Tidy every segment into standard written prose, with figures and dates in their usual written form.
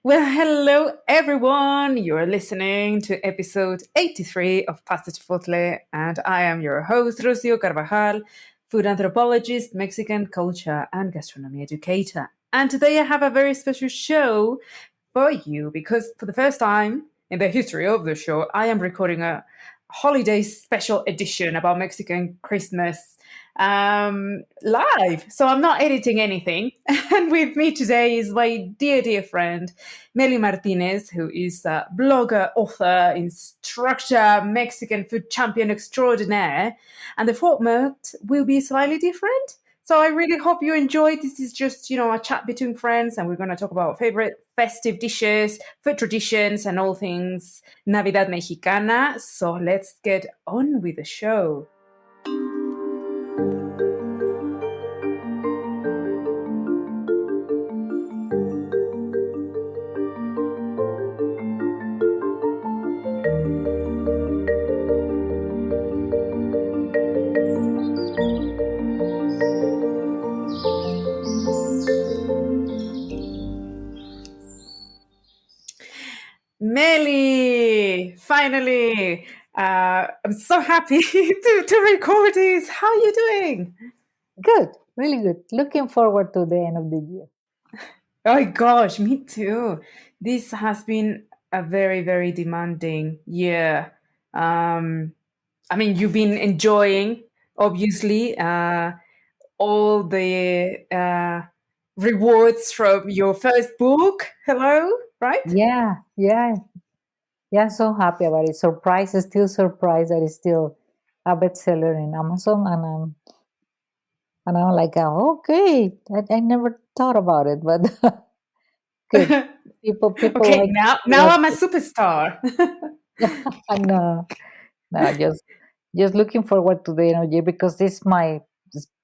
Well, hello everyone. You're listening to episode 83 of Pasta Chipotle, and I am your host, Rocio Carvajal, food anthropologist, Mexican culture and gastronomy educator. And today I have a very special show for you because for the first time in the history of the show, I am recording a holiday special edition about Mexican Christmas live. So I'm not editing anything. And with me today is my dear friend, Mely Martinez, who is a blogger, author, instructor, Mexican food champion extraordinaire. And the format will be slightly different. So I really hope you enjoyed. This is just, a chat between friends, and we're going to talk about favorite festive dishes, food traditions, and all things Navidad Mexicana. So let's get on with the show. Mely, finally. I'm so happy to record this. How are you doing? Good, really good. Looking forward to the end of the year. Oh gosh, me too. This has been a very demanding year. You've been enjoying, obviously, all the rewards from your first book. Hello, right? Yeah. So happy about it. Still surprised that it's still a bestseller in Amazon, and I'm like, oh, okay. I never thought about it, but good. People Okay, like now love I'm a it. superstar. And no, just looking forward to the end of the year because this is my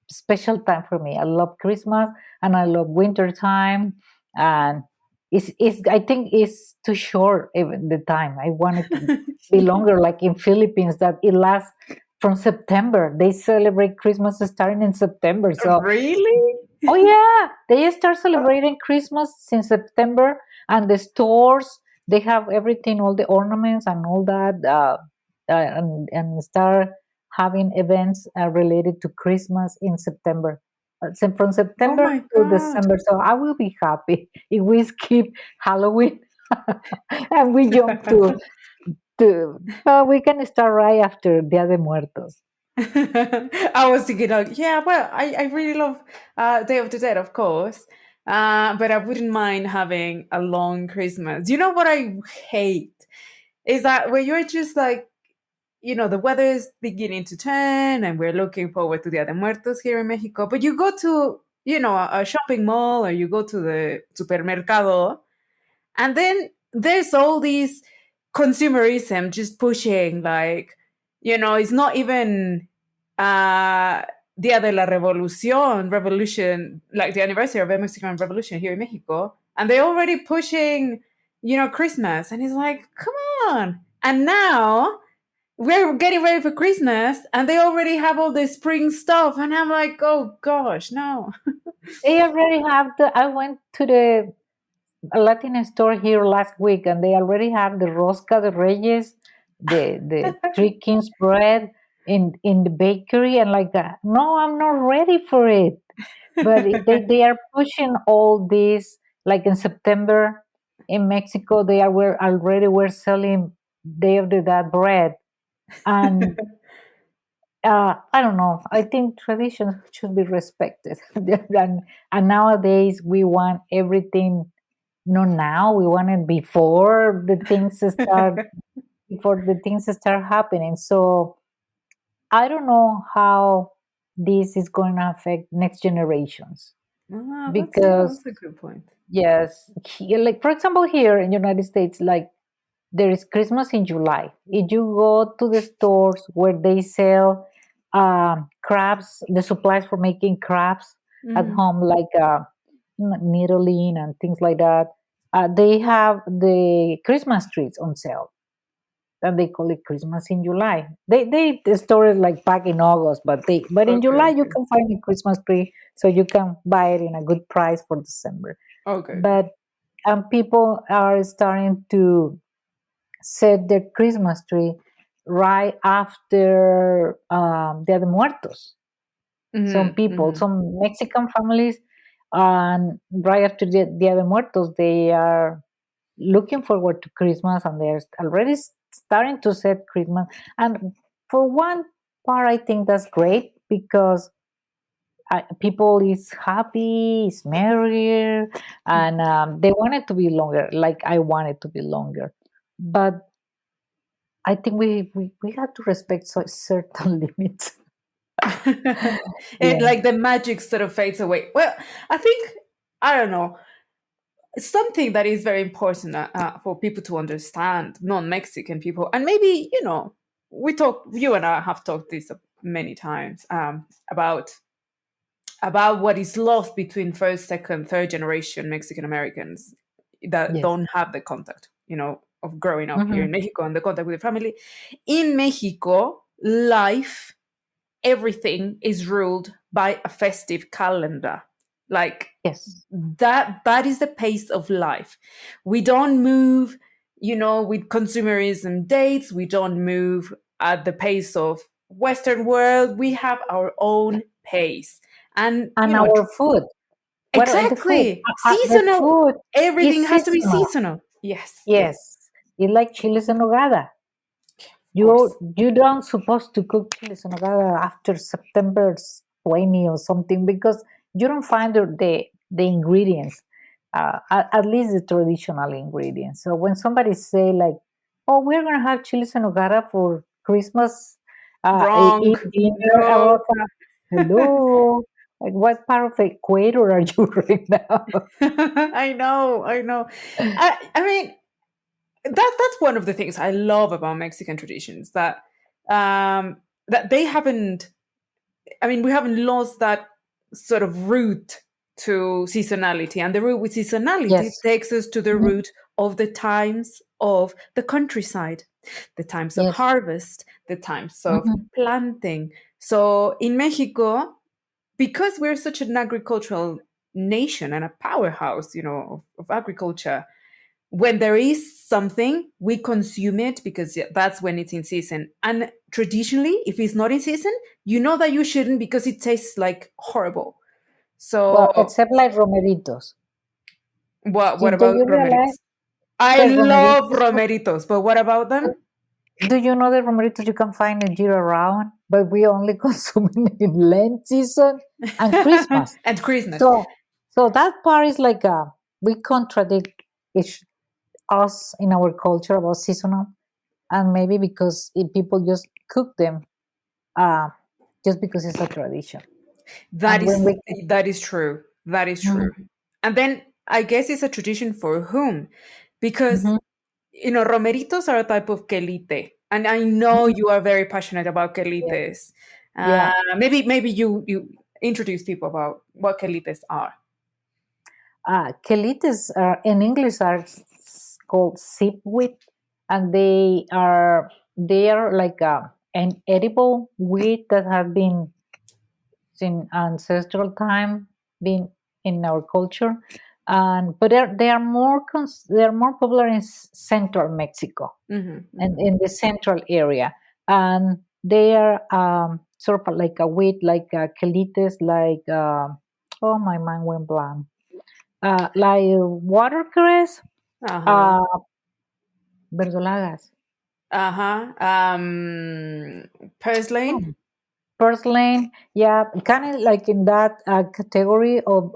special time for me. I love Christmas and I love winter time, and it's I think it's too short even the time. I want it to be longer, like in Philippines that it lasts from September. They celebrate Christmas starting in September. So Really? oh yeah, they start celebrating Christmas since September, and the stores they have everything, all the ornaments and all that, and start having events related to Christmas in September. From Oh September my to God. December, so I will be happy if we skip Halloween and we jump to. Well, we can start right after Dia de Muertos. I was thinking, yeah, well, I really love Day of the Dead, of course, but I wouldn't mind having a long Christmas. You know what I hate is that when you're just like, the weather is beginning to turn and we're looking forward to Dia de Muertos here in Mexico, but you go to, a shopping mall or you go to the supermercado, and then there's all these consumerism just pushing, like, it's not even uh, Dia de la Revolution, like the anniversary of the Mexican Revolution here in Mexico. And they're already pushing, Christmas. And it's like, come on. And now we're getting ready for Christmas and they already have all the spring stuff. And I'm like, oh gosh, no. They already have the. I went to the a Latin store here last week, and they already have the rosca de reyes, the three kings bread in the bakery, and like that. No, I'm not ready for it. But they are pushing all this. Like in September in Mexico, were already were selling Day of the Dead bread, and I don't know. I think traditions should be respected, and nowadays we want everything no, now we want it before the things start happening. So I don't know how this is going to affect next generations because That's a good point. yes, like for example here in United States, like there is Christmas in July. If you go to the stores where they sell crabs, the supplies for making crabs at Mm-hmm. home, like needling and things like that, they have the Christmas trees on sale. And they call it Christmas in July. They store it like back in August, but in Okay, July you okay. can find a Christmas tree, so you can buy it in a good price for December. Okay, okay. But and people are starting to set their Christmas tree right after Dia de Muertos. Some Mhm, people, mhm. some Mexican families, and right after Dia de Muertos, they are looking forward to Christmas, and they're already starting to set Christmas. And for one part, I think that's great because people is happy, is merrier, and they want it to be longer. Like I want it to be longer, but I think we have to respect certain limits. It Yeah. like the magic sort of fades away. Well, I think I don't know. Something that is very important for people to understand, non-Mexican people, and maybe you and I have talked this many times about what is lost between first, second, third generation Mexican Americans that Yes. don't have the contact, of growing up here Hmm. in Mexico and the contact with the family. In Mexico, life, everything is ruled by a festive calendar. Like Yes. that is the pace of life. We don't move, with consumerism dates. We don't move at the pace of Western world. We have our own pace. And And our food. What are the food? exactly, The seasonal. food Everything is has to be seasonal. seasonal. Yes, yes, Yes. It's like chiles en nogada. of course. You don't supposed to cook chiles en nogada after September 20 or something because you don't find the ingredients, at least the traditional ingredients. So when somebody say like, "Oh, we're gonna have chiles en nogada for Christmas," Wrong. eat dinner, I No. was like, "Hello, like what part of the equator are you right now?" I know, I know. I mean, that's one of the things I love about Mexican traditions, that they haven't. I mean, we haven't lost that sort of root to seasonality, and the root with seasonality Yes. takes us to the Mhm. root of the times of the countryside, the times of Yes. harvest, the times of Mhm. planting. So in Mexico, because we're such an agricultural nation and a powerhouse, of agriculture, when there is something, we consume it because that's when it's in season. And traditionally, if it's not in season, you know that you shouldn't because it tastes like horrible. Well, So except like romeritos. what Do about you realize romeritos? I that love romeritos? romeritos, but what about them? Do you know that romeritos you can find in year round, but we only consume it in Lent season and Christmas. And Christmas. So that part is like we contradict each, us in our culture about seasonal, and maybe because people just cook them, uh, just because it's a tradition. That And when is we, that is true. That is true. Mhm, And then I guess it's a tradition for whom? Because mhm, romeritos are a type of quelite, and I know mhm, you are very passionate about yeah, quelites. yeah. Maybe you introduce people about what quelites are. Quelites are, in English are called sipwheat, and they are like an edible wheat that has been since ancestral time been in our culture, and but they are more popular in central Mexico Hmm, and hmm. in the central area, and they are sort of like a wheat, like quelites, like oh my mind went blank, like watercress, Uh-huh. uh, verdolagas, Uh-huh. oh, Purslane. purslane, yeah, kind of like in that category of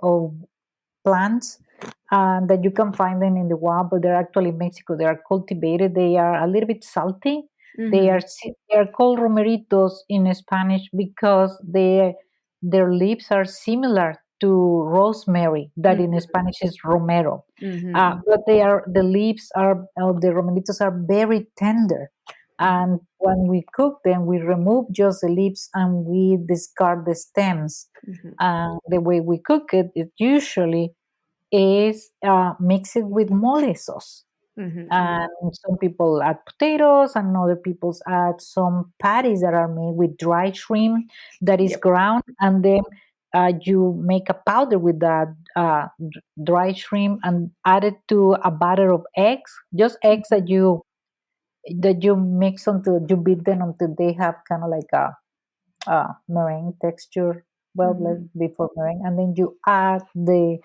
plants, that you can find them in the wild, but they're actually in Mexico. They are cultivated. They are a little bit salty. Hmm, They are called romeritos in Spanish because their leaves are similar to rosemary, that in hmm, Spanish is romero. hmm, But the leaves are of the romeritos are very tender. hmm, And when we cook them, we remove just the leaves and we discard the stems. hmm, The way we cook it is usually is mix it with mole sauce. hmm. And some people add potatoes, and other people add some patties that are made with dry shrimp that is Yep. ground, and then you make a powder with that dry shrimp and add it to a batter of eggs, just eggs that you mix until you beat them until they have kind of like a meringue texture. Well, Mhm. before meringue, and then you add the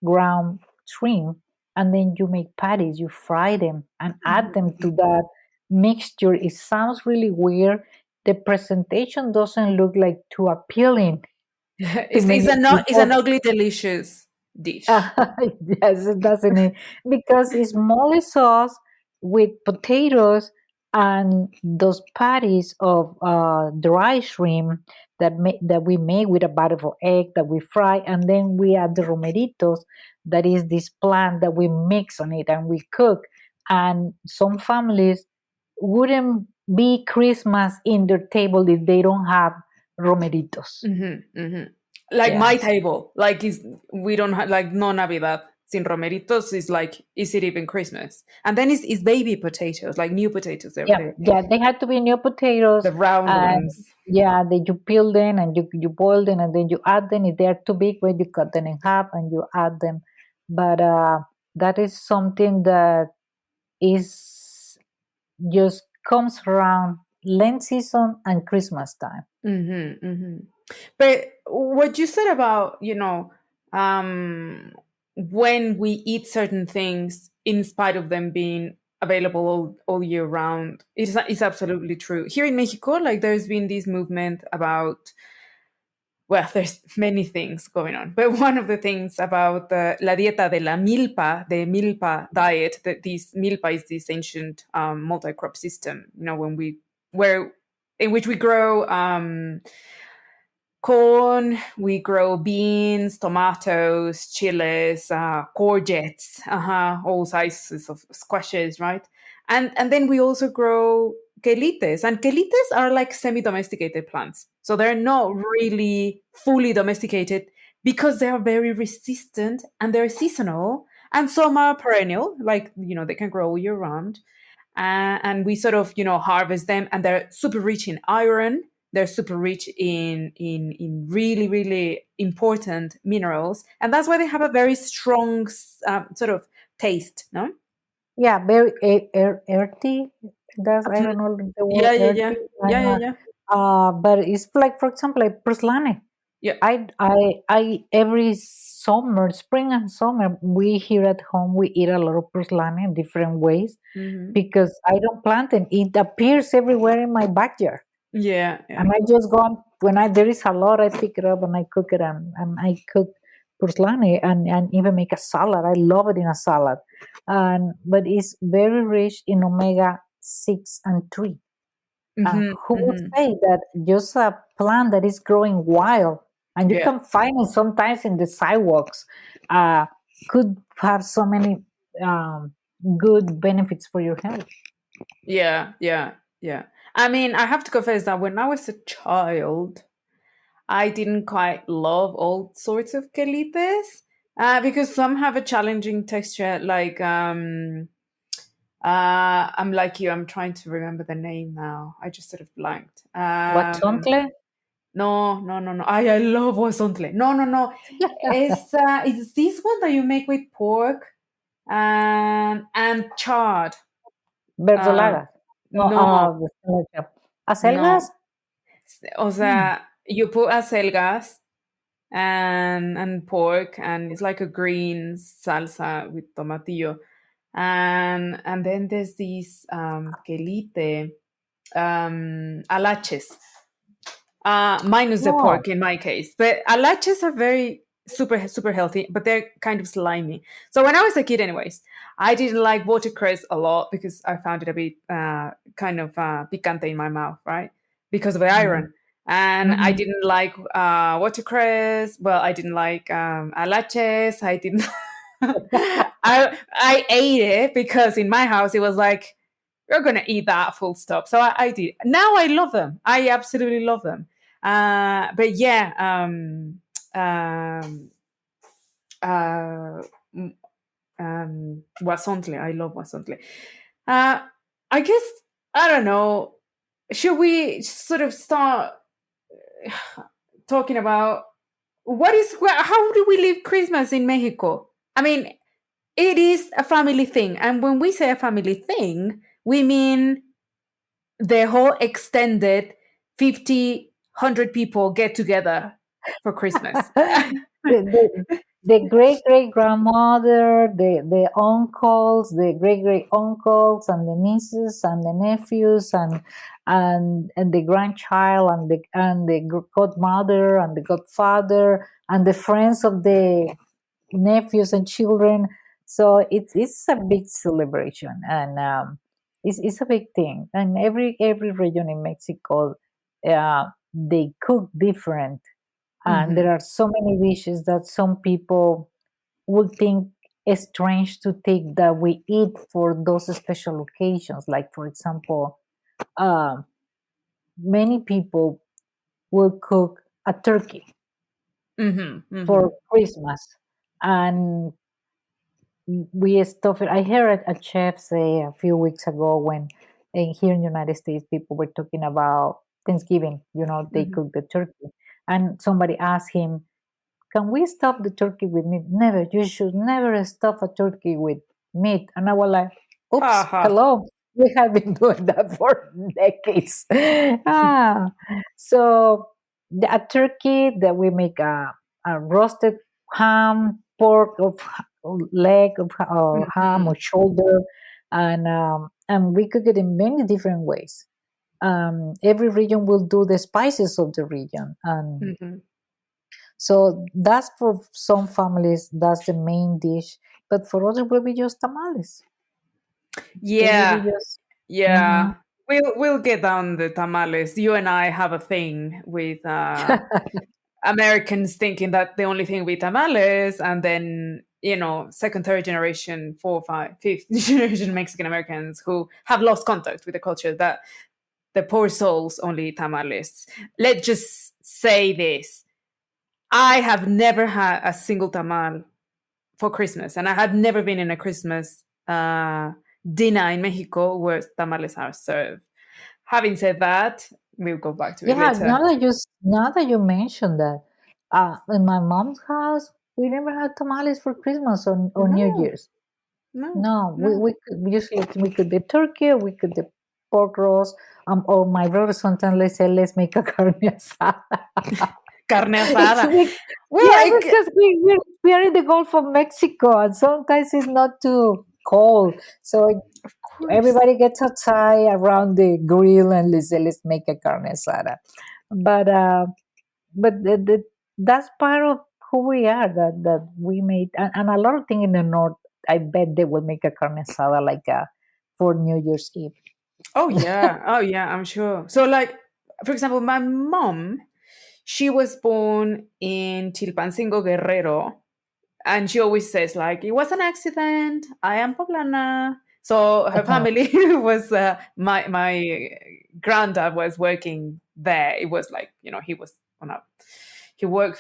ground shrimp, and then you make patties. You fry them and add them to Mhm. that mixture. It sounds really weird. The presentation doesn't look like too appealing to It's many it's an people. ugly, delicious dish. Yes, it doesn't it? Because it's mole sauce with potatoes and those patties of dry shrimp that we make with a batter of egg that we fry, and then we add the romeritos, that is this plant that we mix on it and we cook. And some families wouldn't be Christmas in their table if they don't have romeritos. Like my Yes. table, like is we don't have like no Navidad sin romeritos is like is it even Christmas? And then it's baby potatoes, like new potatoes, Yeah, yeah, they had to be new potatoes, the round and ones. yeah, then you peel them and you boil them, and then you add them. If they are too big, well, you cut them in half and you add them. But that is something that is just comes around Lent season and Christmas time. But what you said about, when we eat certain things in spite of them being available all year round, is absolutely true. Here in Mexico, like there's been this movement about, well, there's many things going on, but one of the things about la dieta de la milpa, the milpa diet, that this milpa is this ancient multi-crop system, when where in which we grow corn, we grow beans, tomatoes, chiles, courgettes, all sizes of squashes, right? And then we also grow quelites, and quelites are like semi-domesticated plants, so they're not really fully domesticated because they are very resistant and they're seasonal, and some are perennial, like they can grow all year round, and we sort of harvest them, and they're super rich in iron, they're super rich in really really important minerals, and that's why they have a very strong sort of taste, no. Yeah, very earthy. That's, I don't know the word Yeah, yeah, yeah, earthy. yeah, yeah, yeah, But it's like, for example, like porcelain. yeah. Every summer, spring and summer, we here at home we eat a lot of porcelain in different ways Hmm. because I don't plant them. It appears everywhere in my backyard, Yeah, yeah. and I just go when there is a lot, I pick it up and I cook it, and I cook porcelain and even make a salad. I love it in a salad, and but it's very rich in omega 6 and 3. Hmm. Who would Hmm. say that just a plant that is growing wild and you Yeah, can find it sometimes in the sidewalks uh, could have so many um, good benefits for your health? yeah, yeah, yeah. I mean, I have to confess that when I was a child, I didn't quite love all sorts of quelites, because some have a challenging texture. Like, I'm like you. I'm trying to remember the name now. I just sort of blanked. Guatzontle? No, no, no, no. I love wasontle. No, no, no. It's this one that you make with pork and chard. Um, Verdolaga? No, no, acelgas? no. O Hmm. sea, you put acelgas and pork, and it's like a green salsa with tomatillo, and then there's these quelite, alaches, minus the Oh, pork in my case, but alaches are very super super healthy, but they're kind of slimy. So when I was a kid anyways, I didn't like watercress a lot because I found it a bit kind of picante in my mouth, right, because of the mhm, iron. And I mhm. didn't like watercress. Well, I didn't like alaches. I didn't. I ate it because in my house it was like, you're gonna eat that, full stop. So I did. Now I love them. I absolutely love them. But yeah, um, uh, Wasontle. I love Wasontle. Uh, I guess I don't know. Should we sort of start talking about how do we live Christmas in Mexico? I mean, it is a family thing. And when we say a family thing, we mean the whole extended 50, 100 people get together for Christmas. the, the great great grandmother, the uncles, the great great uncles, and the nieces and the nephews, and the grandchild, and the godmother and the godfather, and the friends of the nephews and children. So it's a big celebration, and it's a big thing. And every region in Mexico, they cook different, and there Mhm. are so many dishes that some people would think is strange to think that we eat for those special occasions. Like, for example, um, many people will cook a turkey Mhm. for Mhm. Christmas, and we stuff it. I heard a chef say a few weeks ago, when here in the United States people were talking about Thanksgiving. They Mhm. cook the turkey, and somebody asked him, "Can we stuff the turkey with meat?" Never. You should never stuff a turkey with meat. And I was like, Ha "Oops, ha. hello." We have been doing that for decades. ah, so a turkey that we make a roasted ham, pork, of leg of ham or Mhm. shoulder, and we cook it in many different ways. Every region will do the spices of the region, and Mhm. so that's for some families, that's the main dish. But for others, will be just tamales. They will be Yeah. just. Yeah. Mhm. We'll get down the tamales. You and I have a thing with Americans thinking that the only thing with tamales, and then second, third generation, four, five, fifth generation Mexican Americans who have lost contact with the culture, that the poor souls only eat tamales. Let's just say this: I have never had a single tamal for Christmas, and I have never been in a Christmas dinner in Mexico where tamales are served. Having said that, we'll go back to it Yeah, later. now that you mentioned that, in my mom's house, we never had tamales for Christmas or New No, Year's. no, No, we, no. we could, usually we could the turkey, or we could the pork roast. Or my brother sometimes they say, let's make a carne asada. Carne It's asada. like, Well, yeah, because we are in the Gulf of Mexico, and sometimes it's not too cold, so of course. everybody gets outside around the grill and let's say, let's make a carne asada. But that's part of who we are. That we made, and a lot of things in the north. I bet they will make a carne asada like for New Year's Eve. Oh yeah. Oh yeah, I'm sure. So like, for example, my mom, she was born in Chilpancingo, Guerrero, and she always says like, it was an accident. I am poblana. So her Uh-huh. family was my granddad was working there. It was like, he was on a he worked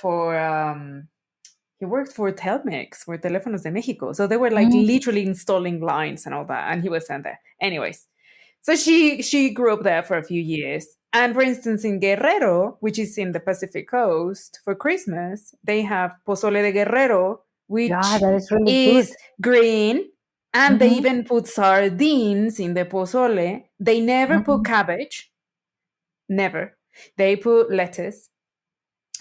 for Telmex, for Teléfonos de Mexico. So they were like Mm, literally installing lines and all that, and he was sent there. Anyways, so she grew up there for a few years. And for instance, in Guerrero, which is in the Pacific coast, for Christmas, they have pozole de Guerrero, yeah, which that is really good. is green. And they Mm-hmm. even put sardines in the pozole. They never put Mm-hmm. cabbage, never. They put lettuce,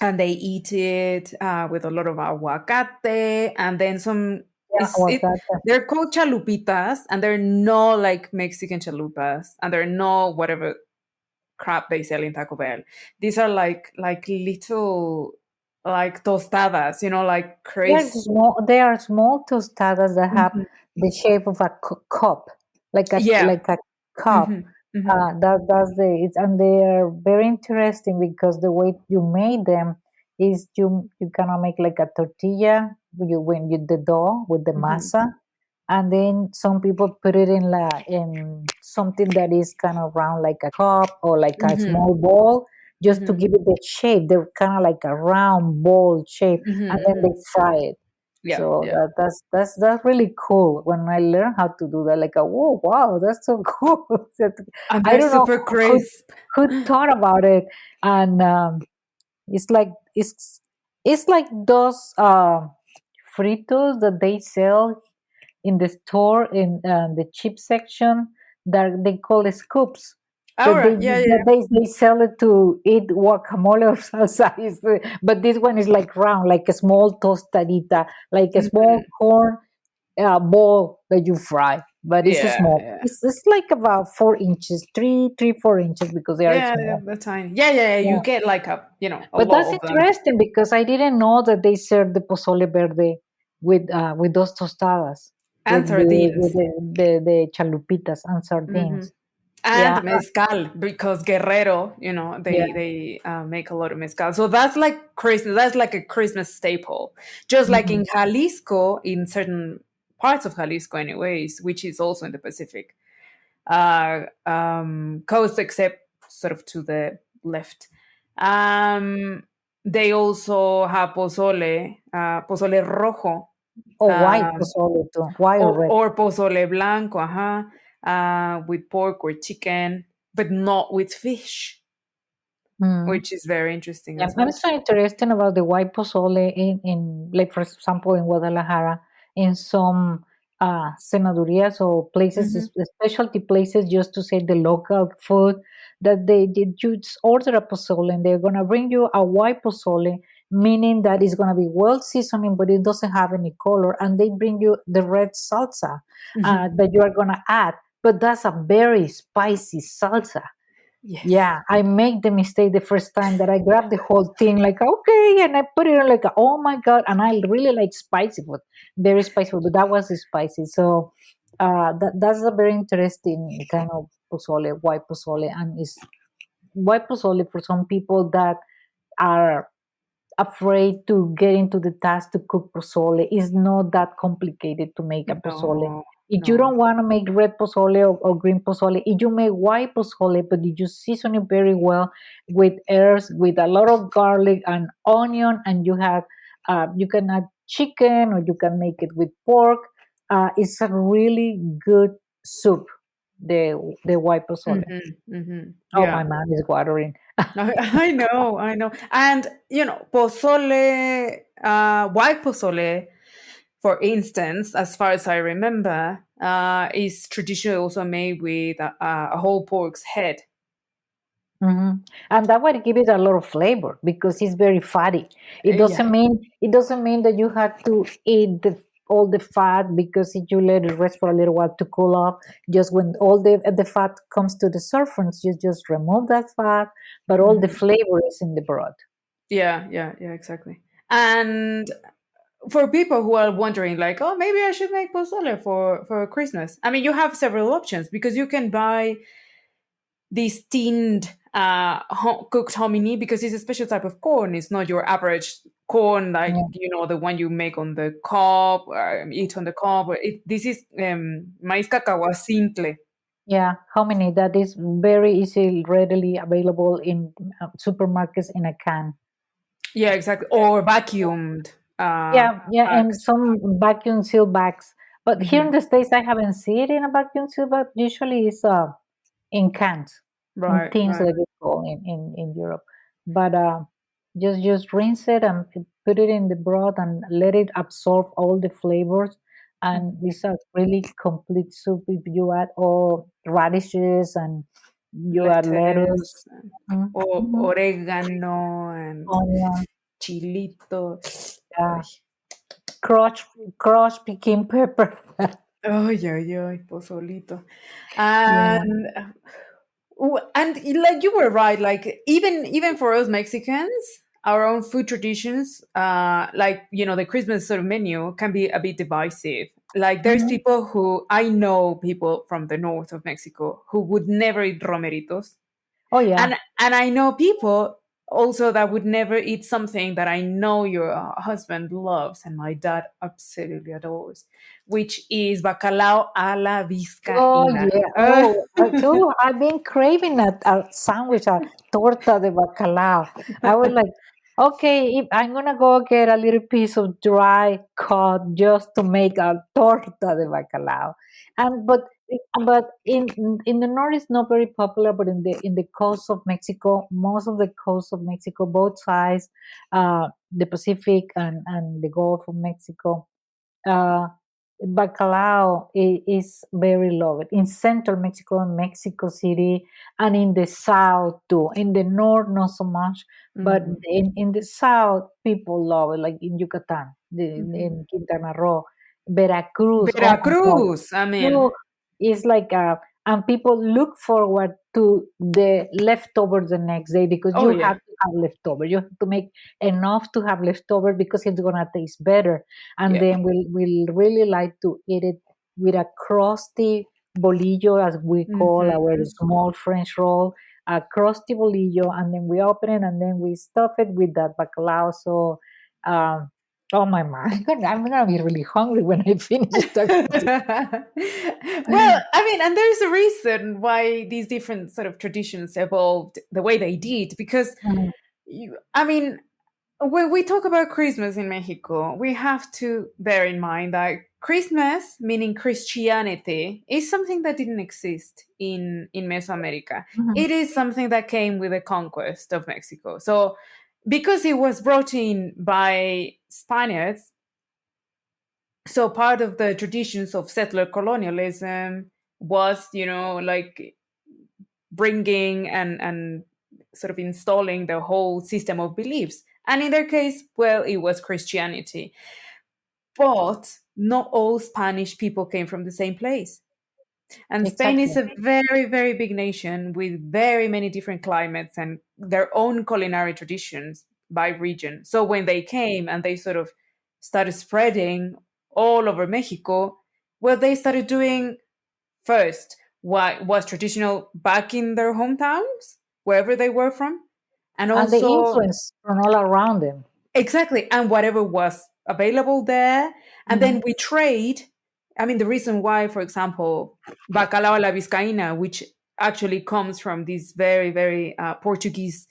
and they eat it with a lot of aguacate, and then some. Yeah, It's it. aguacate. They're called chalupitas, and they're not like Mexican chalupas, and they're not whatever crap they sell in Taco Bell. These are like little like tostadas, like crisp. They are small tostadas that have Mhm. the shape of a cup, Yeah. like a cup. Hmm. Hmm. And they are very interesting because the way you made them is you cannot make like a tortilla. When you the dough with the Hmm. masa, and then some people put it in something that is kind of round like a cup or like a Hmm. small ball, just to Hmm. give it the shape. They're kind of like a round ball shape, and then they Hmm. fry it. Yeah. So Yeah. that's really cool. When I learned how to do that, like, oh wow, that's so cool. And I they're don't know super who crisp. who thought about it, and It's like it's like those fritos that they sell in the store in the chip section that they call scoops. All That right. Yeah, yeah, they sell it to eat guacamole or salsa. But this one is like round, like a small tostadita, like a small mhm. corn ball that you fry. But it's a Yeah, small. yeah. It's like about 4 inches, 4 inches because they are Yeah, yeah, small. that's tiny. Yeah, yeah, yeah. You Yeah. get like a But lot that's of them. interesting because I didn't know that they serve the pozole verde with those tostadas, And with sardines. the chalupitas and Hmm. sardines. And Yeah, mezcal, because Guerrero, yeah. they make a lot of mezcal. So that's like Christmas. That's like a Christmas staple. Just like Mhm. in Jalisco, in certain parts of Jalisco, anyways, which is also in the Pacific coast, except sort of to the left. Um, they also have pozole, pozole rojo, Or white um, pozole too, white or red. or pozole blanco, with pork or chicken, but not with fish, Mm. which is very interesting Yeah, as I'm well. so interested about the white pozole like for example in Guadalajara, in some cenadurias or places, Hmm. specialty places, just to say the local food, that they did you just order a pozole and they're gonna bring you a white pozole, meaning that it's gonna be well seasoned, but it doesn't have any color, and they bring you the red salsa Hmm. that you are gonna add, but that's a very spicy salsa. Yes. Yeah, I make the mistake the first time that I grabbed the whole thing, like, okay, and I put it on like, oh my God. And I really like spicy food, very spicy food, but that was spicy. So that's a very interesting kind of pozole, white pozole. And it's white pozole for some people that are afraid to get into the task to cook pozole. It's not that complicated to make a pozole. No, If you no. don't want to make red pozole or green pozole, if you make white pozole, but you just season it very well with herbs, with a lot of garlic and onion, and you can add chicken or you can make it with pork. It's a really good soup, the white pozole. Hmm. Hmm. Oh, my Yeah. mouth is watering. I know, I know. And, pozole, white pozole, for instance, as far as I remember, is traditionally also made with a whole pork's head. And that would give it a lot of flavor because it's very fatty. Yeah. It doesn't mean that you have to eat all the fat, because if you let it rest for a little while to cool off, just when all the fat comes to the surface, you just remove that fat, but all the Mhm. flavor is in the broth. Yeah, yeah, yeah, exactly. And for people who are wondering, like, oh, maybe I should make pozole for Christmas. I mean, you have several options because you can buy these tinned cooked hominy, because it's a special type of corn. It's not your average corn, like Yeah, the one you make on the cob, eat on the cob. This is maíz cacao simple. yeah. How many? That is very easily, readily available in supermarkets in a can. Yeah, exactly. Or vacuumed Yeah, yeah, and packs. some vacuum seal bags. But here in Hmm. the States, I haven't seen it in a vacuum seal bag. Usually, it's in cans, in Right, tins right. that we call in Europe. But just rinse it and put it in the broth and let it absorb all the flavors. And Mhm. it's a really complete soup if you add all radishes and you add lettuce, Lettuce, mm-hmm, oregano, and onion, chilito. yeah, Ay, crushed crushed picking pepper. ay, ay, ay, pozolito. Yeah. And like you were right, like even for us Mexicans, our own food traditions, like the Christmas sort of menu can be a bit divisive. Like there's Mhm. people who I know, people from the north of Mexico, who would never eat romeritos. Oh yeah. And I know people also that would never eat something that I know your husband loves and my dad absolutely adores, which is bacalao a la Oh vizcaína. yeah. I've been craving a sandwich, a torta de bacalao. I was like, okay, if I'm gonna go get a little piece of dry cod just to make a torta de bacalao. And but but in the north it's not very popular, but in the coast of Mexico, most of the coast of Mexico, both sides, the Pacific and the Gulf of Mexico, uh, bacalao is very loved in central Mexico and Mexico City, and in the south too. In the north, not so much, but Mhm, in the south, people love it, like in Yucatan, mhm. in Quintana Roo, Veracruz. Oh my God, Veracruz, I mean, oh, it's like and people look forward to the leftovers the next day because oh you yeah, have to have leftover. You have to make enough to have leftover because it's gonna taste better. And yeah. then we'll really like to eat it with a crusty bolillo, as we call Mhm. our small French roll, a crusty bolillo, and then we open it and then we stuff it with that bacalao. So, um, oh my man, I'm gonna be really hungry when I finish talking. Well, I mean, and there's a reason why these different sort of traditions evolved the way they did, because Mhm, I mean, when we talk about Christmas in Mexico, we have to bear in mind that Christmas, meaning Christianity, is something that didn't exist in Mesoamerica. mhm. It is something that came with the conquest of Mexico. So, because it was brought in by Spaniards, so part of the traditions of settler colonialism was, like bringing and sort of installing the whole system of beliefs. And in their case, well, it was Christianity. But not all Spanish people came from the same place. And Spain is Exactly. a very, very big nation with very many different climates and their own culinary traditions by region. So when they came and they sort of started spreading all over Mexico, well, they started doing first what was traditional back in their hometowns, wherever they were from, and And the also influence from all around them. exactly, and whatever was available there. And then Mhm. we trade. I mean, the reason why, for example, bacalao a la vizcaína, which actually comes from these very, very Portuguese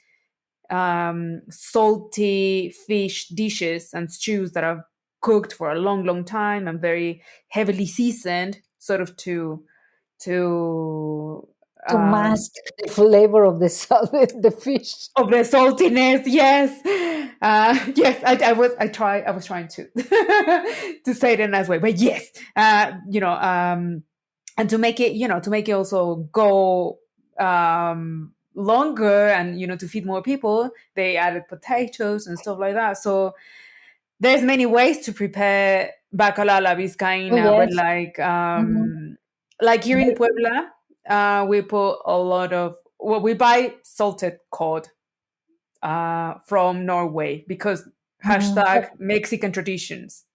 salty fish dishes and stews that are cooked for a long, long time and very heavily seasoned, sort of to To mask the flavor of the salt, the fish. of the saltiness. Yes, yes. I was trying to to say it in a nice way, but yes, and to make it, to make it also go longer, and to feed more people, they added potatoes and stuff like that. So there's many ways to prepare bacalao a la Oh vizcaína, but yes. Mhm. like here in But- Puebla, we put a lot of, well, we buy salted cod from Norway because mhm. Mexican traditions.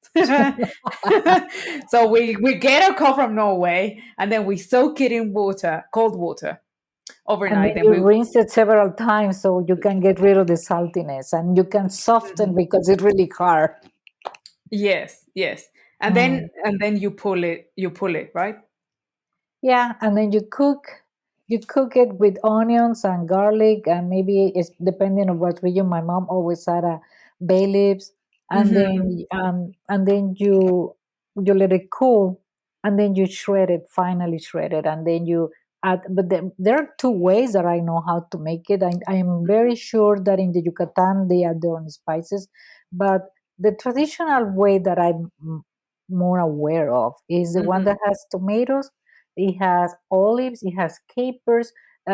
So we get a cod from Norway and then we soak it in water, cold water, And then overnight, and you we rinse it several times so you can get rid of the saltiness and you can soften Mhm. because it's really hard. Yes, yes, Mm. and then you pull it, right? Yeah, and then you cook it with onions and garlic, and maybe it's depending on what region. My mom always had a bay leaves, Hmm. and then you let it cool, and then you shred it, finally shred it, and then you add. But there are two ways that I know how to make it. I am very sure that in the Yucatan they add their own spices, but the traditional way that I'm more aware of is the one Hmm. that has tomatoes, it has olives, it has capers.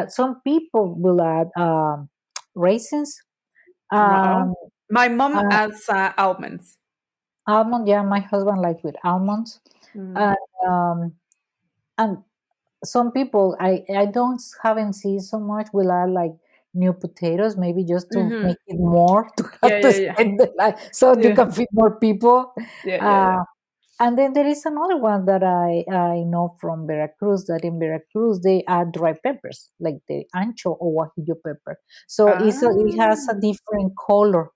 Some people will add raisins, Oh, um, my mom uh, adds almonds. almond. Yeah, my husband likes with almonds, Mm. and um, and some people I don't haven't seen so much will add like new potatoes, maybe just to Hmm. make it more to Yeah, have to yeah, yeah, spend the life so you yeah, can feed more people. yeah, yeah, yeah. Uh, And then there is another one that I know from Veracruz, that in Veracruz they add dry peppers, like the ancho or guajillo pepper. So it has a Ah, different color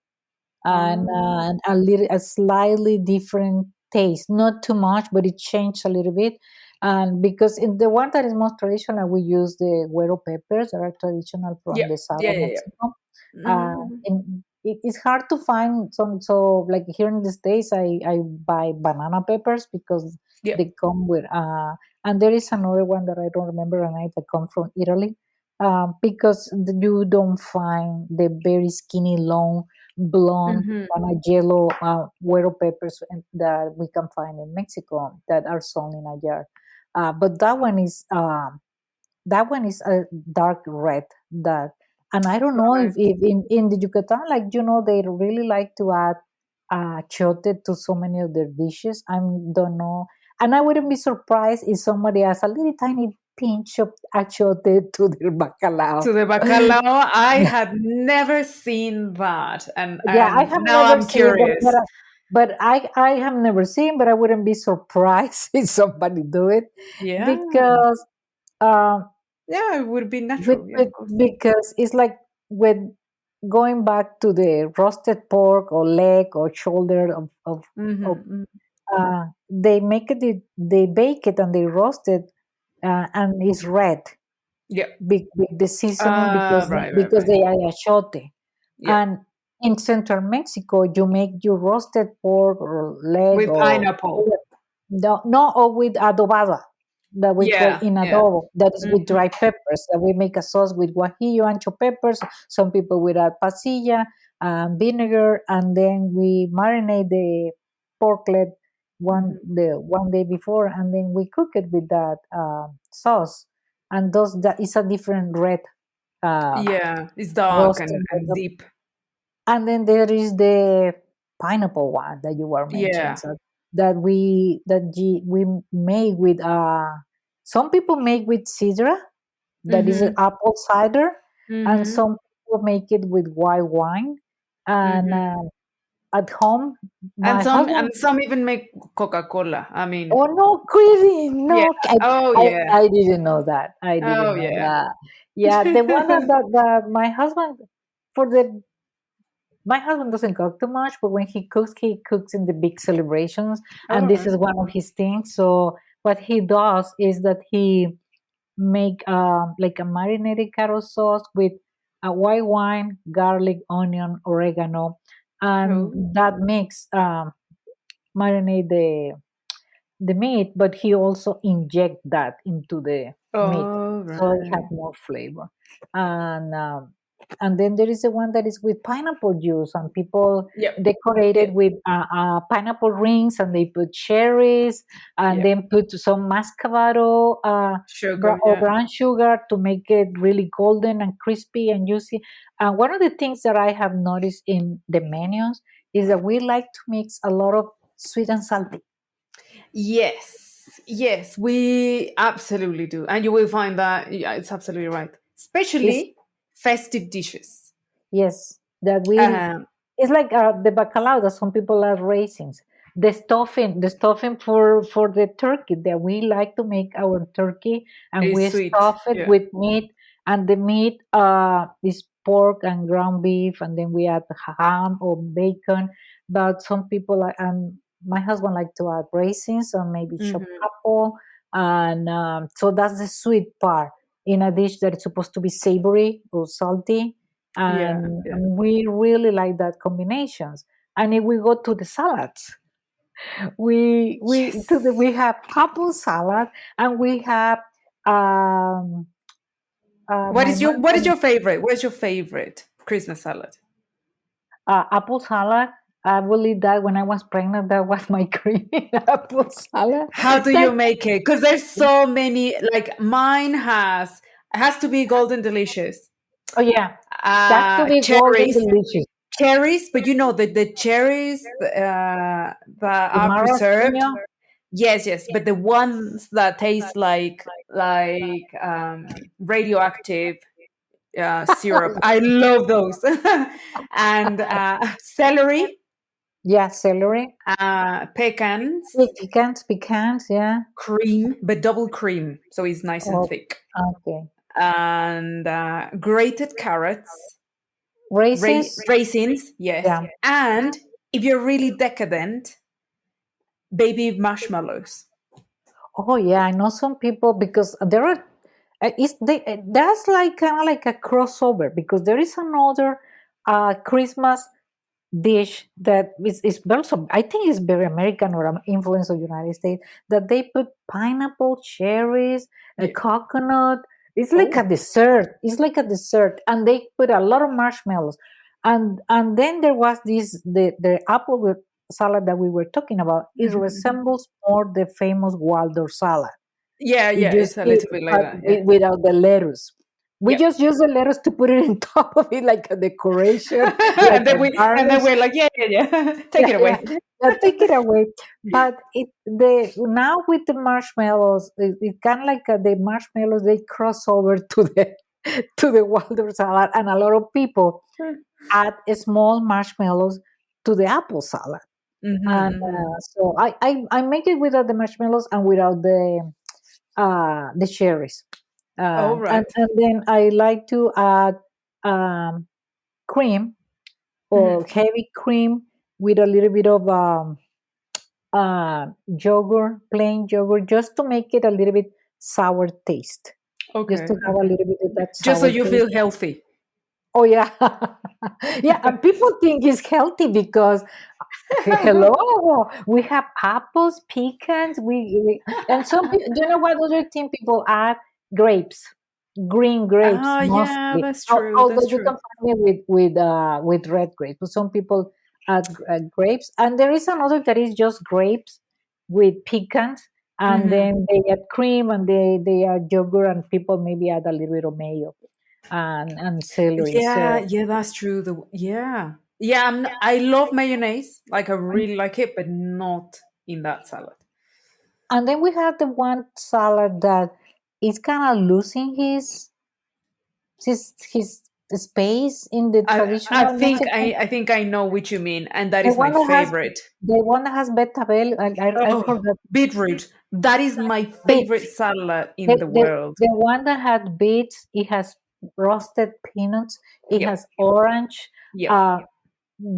and ah. a slightly different taste. Not too much, but it changed a little bit. And because in the one that is most traditional, we use the güero peppers that are traditional from Yeah, the south yeah, of yeah, yeah. Mexico. Mhm. And it's hard to find some. So like here in the states, I buy banana peppers because Yep. They come with, and there is another one that I don't remember, and I that come from Italy, because you don't find the very skinny, long, blonde, Hmm. kind of yellow güero peppers that we can find in Mexico that are sold in a jar. But that one is a dark red. That, and I don't know Correct. if in the Yucatan, like they really like to add chote to so many of their dishes. I don't know, and I wouldn't be surprised if somebody adds a little tiny pinch of achote to their bacalao. To the bacalao, I had never seen that, and Yeah, I and have now never I'm seen, curious. but I have never seen, but I wouldn't be surprised if somebody do it, Yeah, because um, yeah, it would be natural. Yeah, of course. because it's like with going back to the roasted pork or leg or shoulder of Hmm. they make it, they bake it and they roast it, and it's red Yeah. with the seasoning, Right, right, because right. they are achote. Yeah, And in central Mexico, you make your roasted pork or leg with or pineapple. no, no, or with adobada that we call Yeah, in yeah. adobo. That is with Hmm. dry peppers. That we make a sauce with guajillo, ancho peppers. Some people with add pasilla, vinegar, and then we marinate the porklet Hmm. the 1 day before, and then we cook it with that sauce. And those that is a different red uh, Yeah, it's dark roast. and deep. And then there is the pineapple one that you were mentioning. Yeah. So we make with some people make with cider, that is Hmm. apple cider, and Hmm. some people make it with white wine. And Hmm. at home, And my some husband. and some even make Coca-Cola. I mean, Oh no, kidding! yeah. No, Oh I, yeah. I didn't know that. I Oh didn't know yeah. that. Yeah, the one that my husband, for the my husband doesn't cook too much, but when he cooks in the big celebrations, and All this right. is one of his things. So what he does is that he make like a marinated carrot sauce with a white wine, garlic, onion, oregano, and Oh. that mix marinate the meat, but he also inject that into the meat, All so it has right. more flavor. And um, and then there is the one that is with pineapple juice, and people Yep. decorate it Yep. with pineapple rings, and they put cherries, and Yep. then put some mascabado Sugar. or Yeah. brown sugar to make it really golden and crispy and juicy. And one of the things that I have noticed in the menus is that we like to mix a lot of sweet and salty. Yes. Yes, we absolutely do, and you will find that. Yeah, it's absolutely right. It's Especially festive dishes. Yes, that we. Um, It's like the bacalao that some people are raisins. The stuffing for the turkey, that we like to make our turkey, and is we sweet. stuff it Yeah. with meat, and the meat is pork and ground beef, and then we add ham or bacon. But some people and my husband like to add raisins or maybe chopped Hmm. apple, and so that's the sweet part in a dish that is supposed to be savory or salty, Yeah. and Yeah. we really like that combinations. And if we go to the salads, Yes. we have apple salad, and we have um What my is your What is mom your favorite? What is your favorite Christmas salad? apple salad. I will eat that. When I was pregnant, that was my creamy apple salad. How do That you make it? Because there's so many. Like mine has to be golden delicious. Oh yeah, that's to be golden Cherries, delicious. cherries, but you know the cherries that The are preserved. maraschino. Yes, yes, but the ones that taste like radioactive syrup. I love those. And celery, Yeah, celery. pecans, Pecans, yeah. cream, but double cream, so it's nice and Oh, thick. okay. And grated carrots, Raisins, raisins, yes. yeah. And if you're really decadent, baby marshmallows. Oh yeah, I know some people, because there are that's like kind of like a crossover, because there is another Christmas dish that is also, I think it's very American or influence of United States, that they put pineapple, cherries, a Yeah. coconut. It's like a Oh. dessert. It's like a dessert, and they put a lot of marshmallows. And then there was this the apple with salad that we were talking about. It Mhm, mhm. resembles more the famous Waldorf salad. Yeah, You yeah, just it's a eat little bit like but that. Yeah. without the lettuce. We Yeah. just use the lettuce to put it on top of it like a decoration, like and then a garnish. we're like, yeah, yeah, yeah. Take Yeah, it yeah, away. yeah. Take it away. But it the now with the marshmallows, it kind of like the marshmallows they cross over to the to the Waldorf salad, and a lot of people add small marshmallows to the apple salad. Mhm, And mhm. so I make it without the marshmallows and without the cherries. All right. And then I like to add um, cream or Mhm. heavy cream with a little bit of yogurt, plain yogurt, just to make it a little bit sour taste. Just Okay, to have a okay. little bit of that Just so sour you taste. feel healthy. Oh yeah, yeah. And people think it's healthy because hello, we have apples, pecans. And some people. Do you know what other thing people add? Grapes, green grapes Ah, yeah, mostly. that's true. Although That's you true. can find it with red grapes, but some people add grapes. And there is another that is just grapes with pecans, and Mhm. then they add cream and they add yogurt, and people maybe add a little bit of mayo and celery. Yeah, So yeah, that's true. Yeah. Yeah, I love mayonnaise. Like I really like it, but not in that salad. and then we have the one salad that is kind of losing his space in the I traditional think Mexican. I think I know which you mean, and that The is my one that has favorite. the one that has betabel. I Oh, forgot. beetroot. That is my favorite Beets. salad The, in the the world. the one that had beets. It has roasted peanuts. It Yep. has orange. Yep. Uh,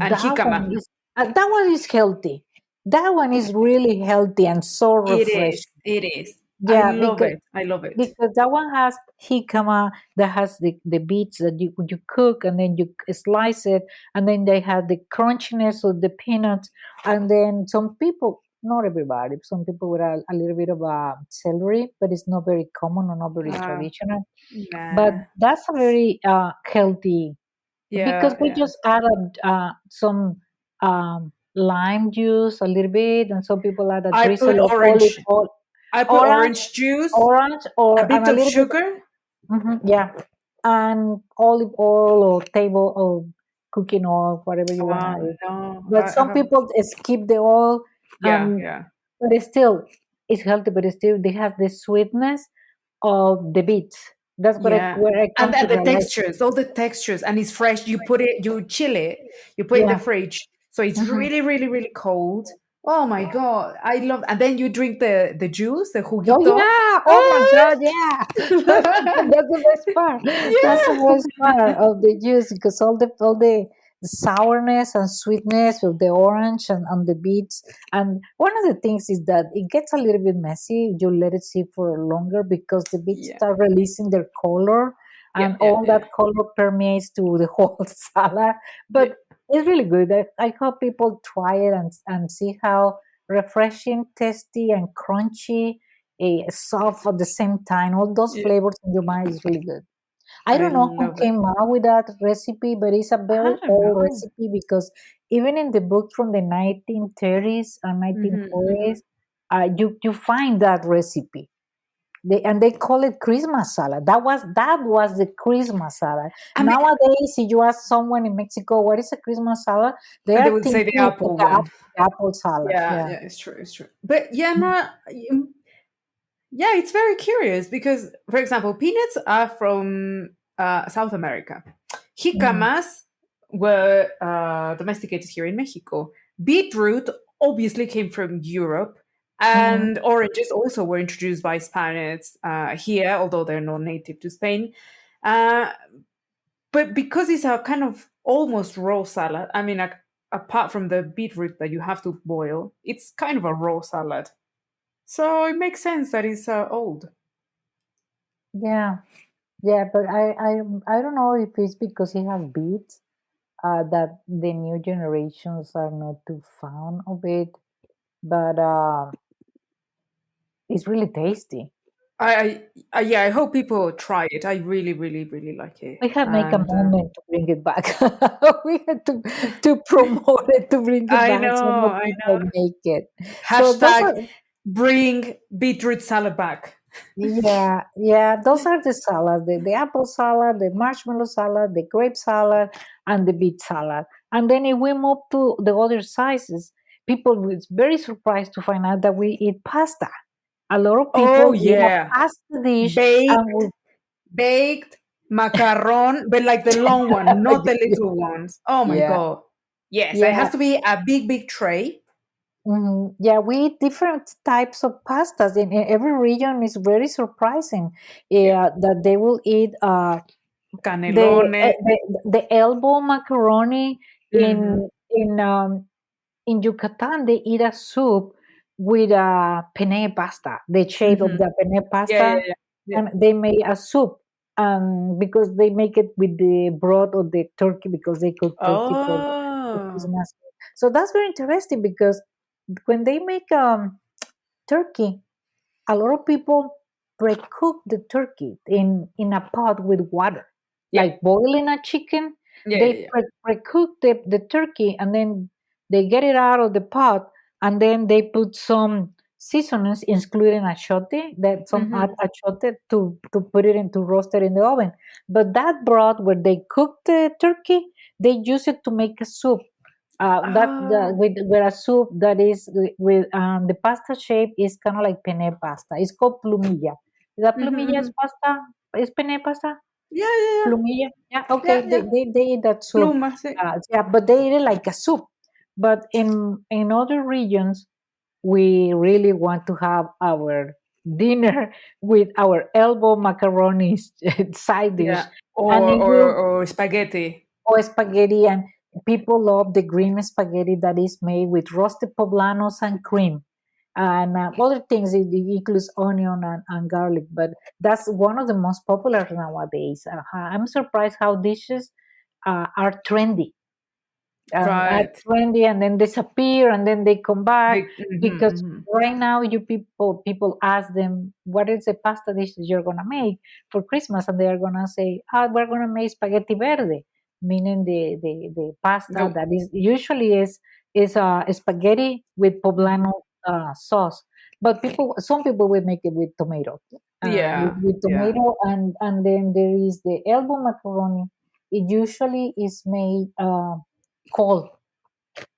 And jicama. that one is healthy. That one is really healthy and so It is. refreshing. It is. I Yeah, love it. I love it. because that one has jicama, that has the beets that you cook and then you slice it, and then they have the crunchiness of the peanuts, and then some people, not everybody, some people with a little bit of celery, but it's not very common or not very Uh, traditional. But nah. that's a very healthy, because Yeah, we yeah. just added some lime juice a little bit, and some people add a I put drizzle of olive orange. oil, I put orange, orange juice, orange, a or and bit a of little bit, sugar. yeah, and olive oil or table or cooking oil, whatever you want to add. No, But I some have. people skip the oil, Yeah, and yeah. but it's healthy, but it's still they have the sweetness of the beets. That's what Yeah. where I come to And the realize. textures, all the textures, and it's fresh. You put it, you chill it, you put it in the Yeah. fridge. So it's Mhm. really, really, really cold. Oh my God. I love, and then you drink the juice, the Oh juguito. yeah! Oh my Ah! God! Yeah, that's the best part. That's the Yeah. best part of the juice, because all the sourness and sweetness of the orange and the beets. And one of the things is that it gets a little bit messy. You let it sit for longer because the beets Yeah. start releasing their color, Yeah. and Yeah. all Yeah. that color permeates to the whole salad. Yeah. But it's really good. I hope people try it and see how refreshing, tasty, and crunchy, soft at the same time. All those Yeah. flavors in your mind is really good. I I don't know who love it. came out with that recipe, but it's a I very don't old know. recipe, because even in the books from the 1930s and Hmm, hmm. 1940s, you find that recipe. They call it Christmas salad. That was the Christmas salad. I mean, Nowadays, if you ask someone in Mexico what is a Christmas salad, they they are would say the thinking of apple one. the apple salad. Yeah, Yeah. yeah, it's true, it's true. But yeah, no, yeah, it's very curious because, for example, peanuts are from South America. Mhm. Jicamas were domesticated here in Mexico. Beetroot obviously came from Europe, Mhm. and oranges also were introduced by Spaniards here, although they're not native to Spain. Uh, but because it's a kind of almost raw salad, I mean, apart from the beetroot that you have to boil, it's kind of a raw salad. So it makes sense that it's old. Yeah. Yeah, but I don't know if it's because he has beets, that the new generations are not too fond of it, but it's really tasty. Yeah, I hope people try it. I really, really, really like it. We had make a And moment to bring it back. We had to promote it to bring it I back so know, more I know. people make it. So those Hashtag are bring beetroot salad back. yeah, yeah, those are the salads, the apple salad, the marshmallow salad, the grape salad, and the beet salad. And then if we move to the other sizes, people was very surprised to find out that we eat pasta. A lot of Oh people eat a yeah. pasta dish and Baked, baked macaron, but like the long one, not the little ones. Oh my yeah, god. Yes, it yeah. has to be a big, big tray. Yeah, we eat different types of pastas in every region. Is very surprising Yeah. that they will eat the, Canelone. the elbow macaroni Hmm. in Yucatan. They eat a soup with a penne pasta, the shape of Hmm. the penne Yeah, yeah, pasta, yeah. Yeah. and they make a soup. Because they make it with the broth of the turkey, because they cook turkey for Oh. Christmas. So that's very interesting, because when they make turkey, a lot of people pre-cook the turkey in a pot with water, Yeah. like boiling a chicken. Yeah, yeah, They yeah. pre-cook the turkey, and then they get it out of the pot, and then they put some seasonings, including achote, that some add Hmm. achote to put it into roast it in the oven. But that broth where they cook the turkey, they use it to make a soup. That the, Oh. with a soup that is with the pasta shape is kind of like penne pasta. It's called plumilla. Is that Hmm. plumilla Hmm. is pasta? Is penne pasta? Yeah, yeah, yeah. Plumilla? Yeah. Okay. Yeah, yeah. They eat that soup. Pluma, sí. Yeah, but they eat it like a soup. But in other regions, we really want to have our dinner with our elbow macaroni side dish, Yeah. and if you Or spaghetti. or spaghetti, and people love the green spaghetti that is made with roasted poblanos and cream, and other things. It includes onion and garlic, but that's one of the most popular nowadays. I'm surprised how dishes are trendy, are Right. trendy and then disappear and then they come back, Big. Hmm. because Hmm. right now you people ask them what is the pasta dish that you're gonna make for Christmas, and they are gonna say, we're gonna make spaghetti verde, meaning the pasta No. that is usually is spaghetti with poblano sauce. But some people will make it with tomato, Yeah. with Yeah. tomato, and then there is the elbow macaroni. It usually is made cold.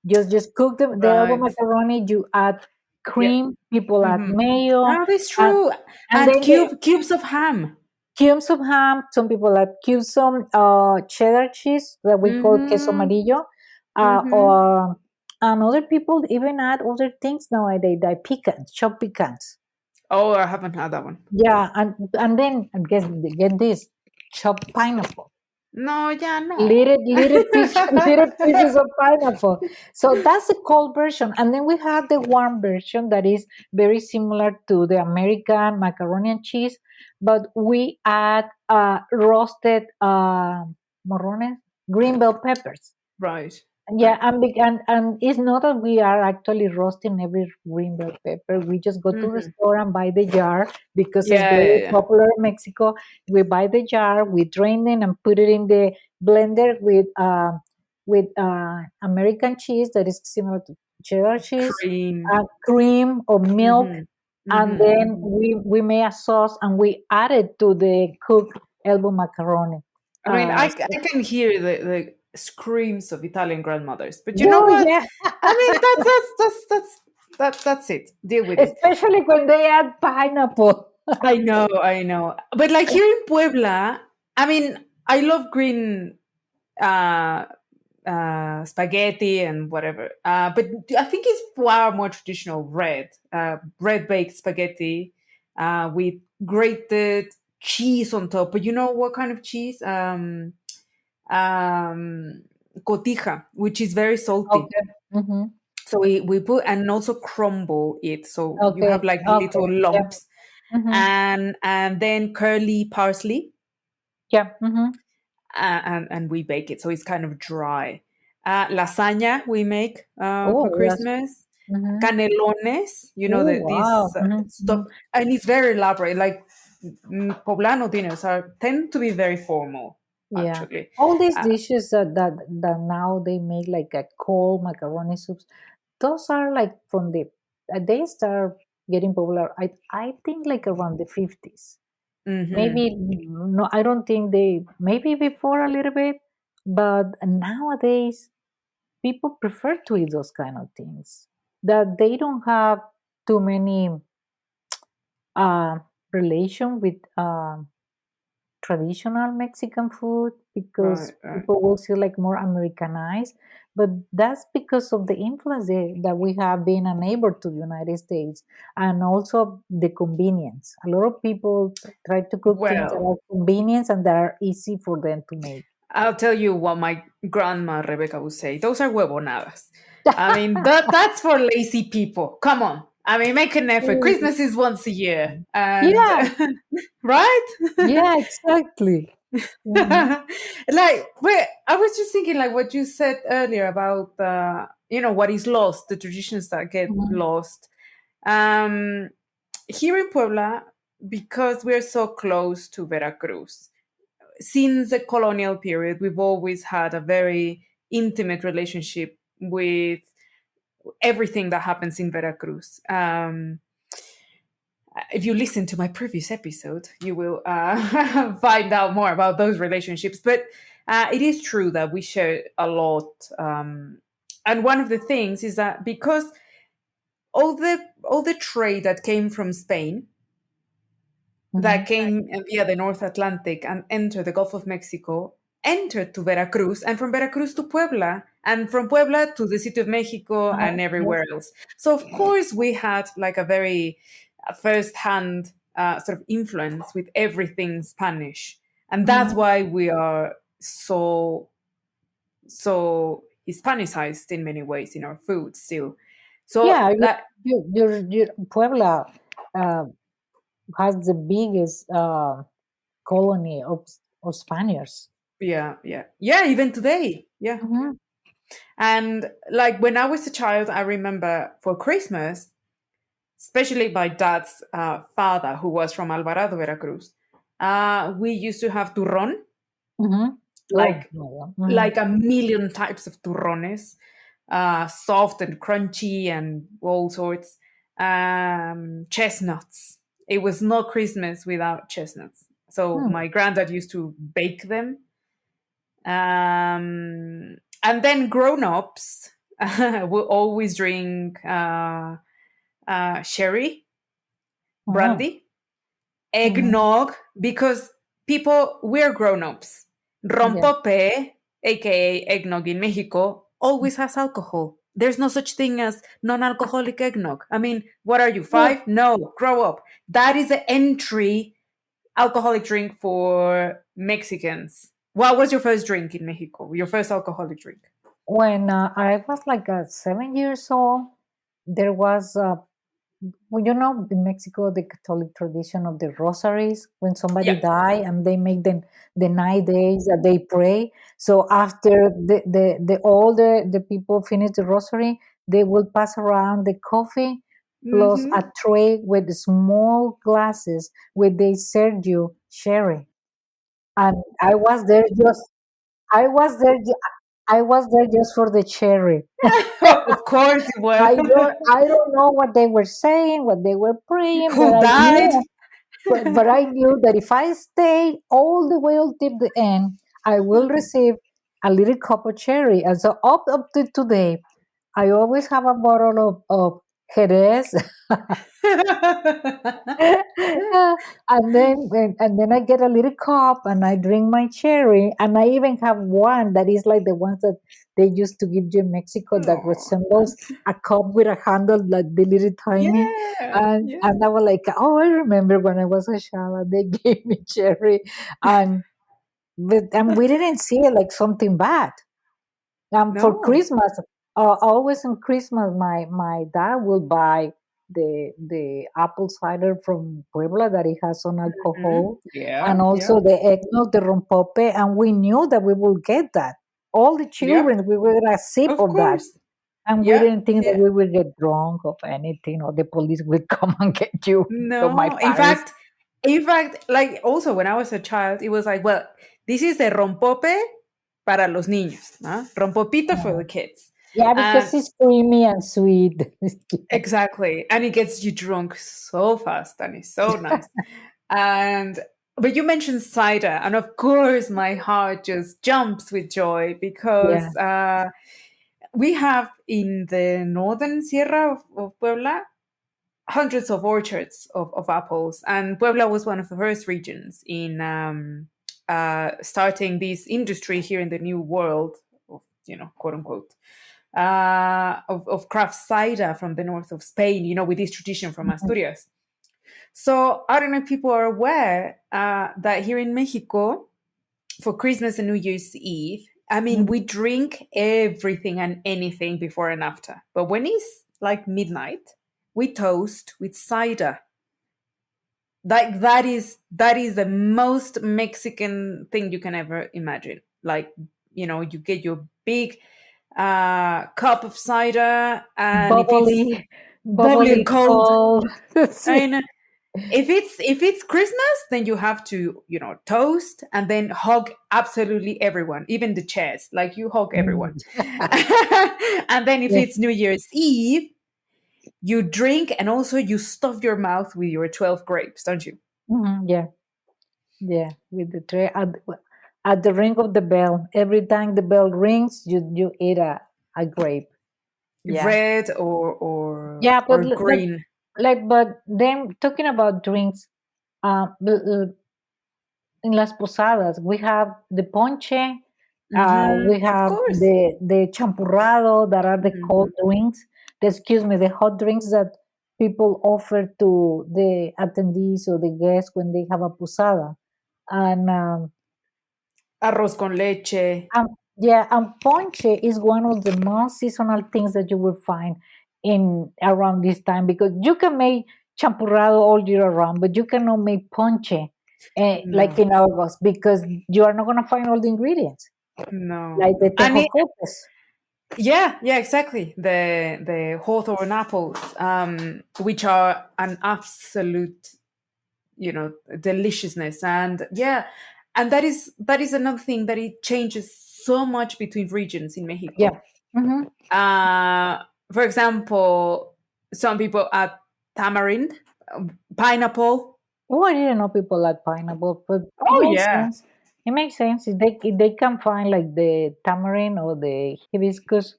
Just cook the elbow Right. macaroni. You add Yeah. cream. People add Hmm. mayo, Oh, that's and true. and And then the cubes of ham. cubes of ham. Some people add cubes some cheddar cheese that we call queso Mm-hmm. amarillo, Mm-hmm. or and other people even add other things nowadays, like pecans, chopped pecans. Oh, I haven't had that one. Yeah, and then and get this, chopped pineapple. No, yeah, no. Little piece, little pieces of pineapple. So that's the cold version, and then we have the warm version that is very similar to the American macaroni and cheese, but we add roasted morrones, green bell peppers. Right. Yeah, Right. and it's not that we are actually roasting every green bell pepper. We just go to the Hmm. store and buy the jar, because it's Yeah, yeah, very yeah. popular in Mexico. We buy the jar, we drain it and put it in the blender with American cheese that is similar to cheddar cheese, Cream. cream or milk, Hmm. and Hmm. then Hmm. we make a sauce and we add it to the cooked elbow macaroni. I mean, So, I can hear the screams of Italian grandmothers, but you know oh what? yeah, I mean, that's it. Deal with it. especially when they add pineapple. I know, I know. But like here in Puebla, I mean, I love green uh, spaghetti and whatever. But I think it's far more traditional red baked spaghetti with grated cheese on top. But you know what kind of cheese? Cotija, which is very salty. Okay. Mhm. So we put and also crumble it, so you have Okay. like Okay. little Yeah. lumps, Mhm. and then curly parsley, Yeah. Mhm. and we bake it, so it's kind of dry. Lasagna we make for Oh, yes. Christmas. Mm-hmm. Canelones, Oh, this wow. Mm-hmm. stuff, and it's very elaborate. Like poblano dinners tend to be very formal, Yeah. actually. All these Uh, dishes that now they make like a cold macaroni soups, those are like from the they start getting popular. I think like around the 50s. mhm. Maybe no, I don't think they maybe before a little bit, but nowadays people prefer to eat those kind of things. That they don't have too many uh relation with traditional Mexican food because Right, right. people will see like more Americanized. But that's because of the influence that we have being a neighbor to the United States and also the convenience. A lot of people try to cook things that Well, are convenience and that are easy for them to make. I'll tell you what my grandma Rebecca would say. Those are huevonadas. I mean, that's for lazy people. Come on. I mean, make an effort. Mm. Christmas is once a year, and Yeah, right? yeah, exactly. Mhm, Like, wait, I was just thinking, like what you said earlier about what is lost, the traditions that get mhm, lost. Um, Here in Puebla, because we're so close to Veracruz, since the colonial period, we've always had a very intimate relationship with everything that happens in Veracruz. If you listen to my previous episode, you will find out more about those relationships. But it is true that we share a lot. And one of the things is that because all the trade that came from Spain, that mhm. came via the North Atlantic and entered the Gulf of Mexico, entered to Veracruz, and from Veracruz to Puebla, and from Puebla to the City of Mexico and Yes. everywhere else. So, of course, we had like a very first hand sort of influence with everything Spanish. And that's Mhm. why we are so Hispanicized in many ways in our food still. So, Yeah, that, your Puebla uh, has the biggest colony of Spaniards. yeah, yeah. Yeah, even today. Yeah. Mhm, And like when I was a child, I remember for Christmas, especially my dad's father, who was from Alvarado, Veracruz, we used to have turron, mhm. Oh, like yeah. like a million types of turrones, soft and crunchy and all sorts. Chestnuts. It was no Christmas without chestnuts. So Mhm. my granddad used to bake them. And then grown-ups will always drink sherry, Oh, brandy, mhm. eggnog, because we're grown-ups. Yeah. Rompope, aka eggnog in Mexico, always has alcohol. There's no such thing as non-alcoholic eggnog. I mean, what are you, Yeah. 5? No, grow up. That is the entry alcoholic drink for Mexicans. What was your first drink in Mexico? Your first alcoholic drink? When I was like 7 years old, there was well, in Mexico, the Catholic tradition of the rosaries, when somebody Yeah. die and they make the 9 days that they pray. So after the people finish the rosary, they will pass around the coffee plus Mm-hmm. a tray with small glasses where they serve you sherry. And I was there, I was there just for the cherry. Of course you were. I don't know what they were saying, what they were praying, but Who died? I knew that if I stay all the way until the end, I will receive a little cup of cherry. And so up to today, I always have a bottle of Jerez. And then I get a little cup and I drink my cherry, and I even have one that is like the ones that they used to give you in Mexico that Oh, resembles a cup with a handle, like the little tiny. yeah, And yeah. I was like, oh, I remember when I was a child, they gave me cherry, and and we didn't see it like something bad. For No. Christmas, always on Christmas, my dad will buy. the apple cider from Puebla that it has some Mhm. alcohol, Yeah, and yeah, also the eggnog, the rompope, and we knew that we will get that. All the yeah. children, we were a sip Of of that, course. and we Yeah, didn't think that yeah. we would get drunk of anything, or the police would come and get you. So my No, parents, in fact, like also when I was a child, it was like, well, this is the rompope para los niños, ¿no? Rompopito for uh, the kids. yeah, And because it's creamy and sweet. exactly. And it gets you drunk so fast and it's so nice. And but you mentioned cider, and of course my heart just jumps with joy Yeah. because we have in the northern Sierra of Puebla hundreds of orchards of apples, and Puebla was one of the first regions in starting this industry here in the New World, of, quote unquote, of craft cider from the north of Spain. With this tradition from Mhm. Asturias. So I don't know if people are aware that here in Mexico, for Christmas and New Year's Eve, I mean, we drink everything and anything before and after. But when it's like midnight, we toast with cider. Like that is the most Mexican thing you can ever imagine. Like, you get your big cup of cider, and if it's Bubbly, bubbly and bubbly cold, cold. I See. mean, if it's Christmas, then you have to, toast and then hug absolutely everyone, even the chairs. Like you hug everyone. Mm. And then if Yeah. it's New Year's Eve, you drink and also you stuff your mouth with your 12 grapes, don't you? Yeah, yeah, with the tray at the ring of the bell. Every time the bell rings, you eat a grape. Yeah, Red or yeah, or green. but then talking about drinks, in las posadas we have the ponche, we Of have course. the champurrado that are the cold Mhm. drinks. Excuse me, the hot drinks that people offer to the attendees or the guests when they have a posada, and Arroz con leche. yeah, and ponche is one of the most seasonal things that you will find in around this time, because you can make champurrado all year around, but you cannot make ponche like No, in August, because you are not going to find all the ingredients no, like the no. tejocotes. Yeah, yeah, exactly. The hawthorn apples, which are an absolute, deliciousness, and yeah, and that is another thing that it changes so much between regions in Yeah. Mexico. Hmm. Uh, for example, some people add tamarind, pineapple. Oh, I didn't know people like pineapple, but it Oh makes yeah. sense. It makes sense if they can find like the tamarind or the hibiscus.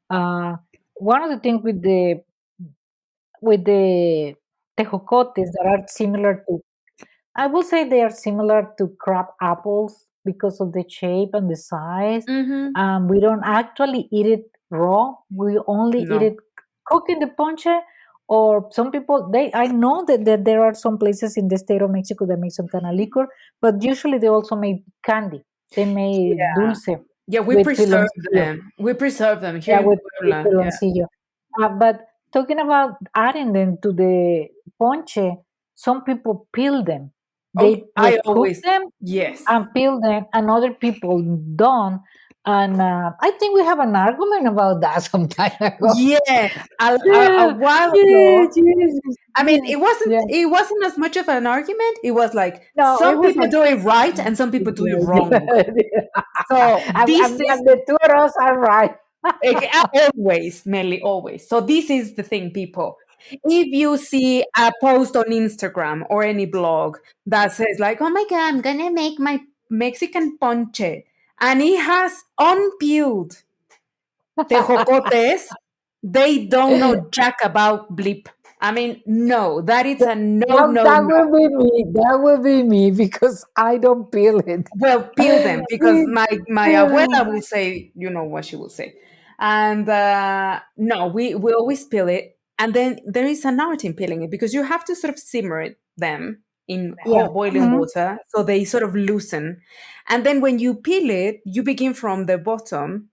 Uh, One of the things with the tejocotes that are similar to, I would say they are similar to crab apples because of the shape and the size. Mm-hmm. We don't actually eat it raw. We only eat No. it cooked in the ponche. Or some people, I know that there are some places in the state of Mexico that make some kind of liquor, but usually they also make candy. They make Yeah. dulce Yeah, we with preserve piloncillo. them. We preserve them here Yeah, in with Puebla. Yeah. piloncillo. But talking about adding them to the ponche, some people peel them. Oh, They I pre-cook always them yes. and peel them, and other people don't. And I think we have an argument about that some time ago. Yes, a Yeah, while yeah, ago. yes, I mean, yes, it wasn't yeah. it wasn't as much of an argument. It was like No, it some was people like, do it right and some people do it wrong. So this is and the two of us are right. always, Melly, always. So this is the thing, people. If you see a post on Instagram or any blog that says like, "Oh my God, I'm gonna make my Mexican ponche," and it has unpeeled tejocotes, they don't know jack about bleep. I mean, no, that is a no, no, That no. will be me. That will be me because I don't feel it. Well, peel them because my abuela will say, you know what she will say, and no, we always peel it, and then there is an art in peeling it because you have to sort of simmer them in Yeah. hot boiling Mhm. water so they sort of loosen, and then when you peel it, you begin from the bottom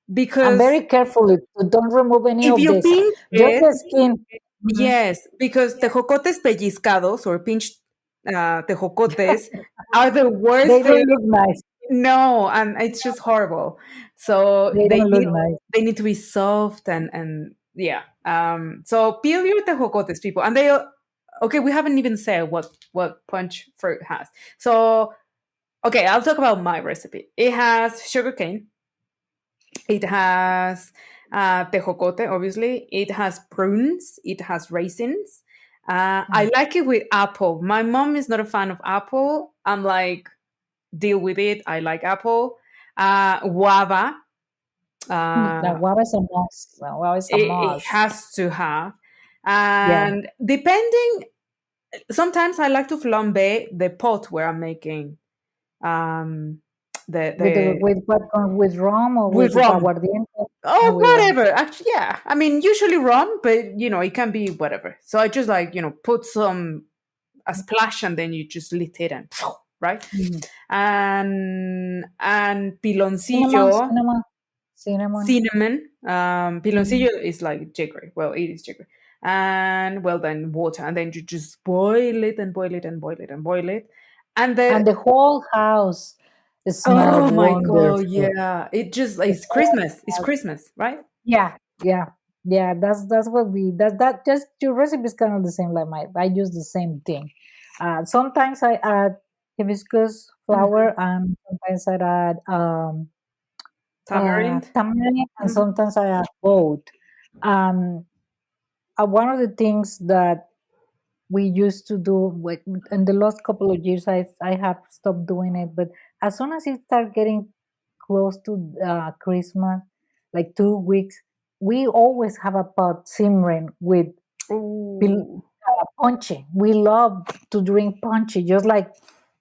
And because very carefully to don't remove any if of you this, pinch just it, the skin. Mhm. Yes, because tejocotes pellizcados or pinched tejocotes are the worst They thing. don't look nice. No, and it's just horrible. So They don't look nice. they need to be soft and yeah. So peel your tejocotes, people, and they okay. We haven't even said what punch fruit has. So okay, I'll talk about my recipe. It has sugarcane. It has tejocote, obviously. It has prunes. It has raisins. I Mm. like it with apple. My mom is not a fan of apple. I'm like, deal with it. I like apple. Guava. The Uh, guava is a must. The guava is a it must. has to have. Yeah. And depending, sometimes I like to flambe the pot where I'm making um, the With what comes with rum or with with rum. aguardiente? Oh, With rum. whatever. Actually, yeah. I mean, usually rum, but it can be whatever. So I just like put some a splash and then you just lit it and right. Mhm. And Cinnamon, piloncillo, cinnamon, cinnamon. cinnamon. Mhm. Piloncillo is like jaggery. Well, it is jaggery. And well, then water, and then you just boil it and boil it and boil it and boil it, and And the the whole house smells oh my god, wonderful. yeah! It just The it's whole Christmas. It's house. Christmas, right? Yeah, yeah, yeah. That's what we that just your recipe is kind of the same like mine. I use the same thing. Sometimes I add hibiscus Mhm. flower, and sometimes I add Tamarind. tamarind, and Mhm. sometimes I add both. Um, One of the things that we used to do in the last couple of years, I have stopped doing it, but as soon as it start getting close to Christmas, like 2 weeks, we always have a pot simmering with Ooh. ponche. We love to drink ponche, just like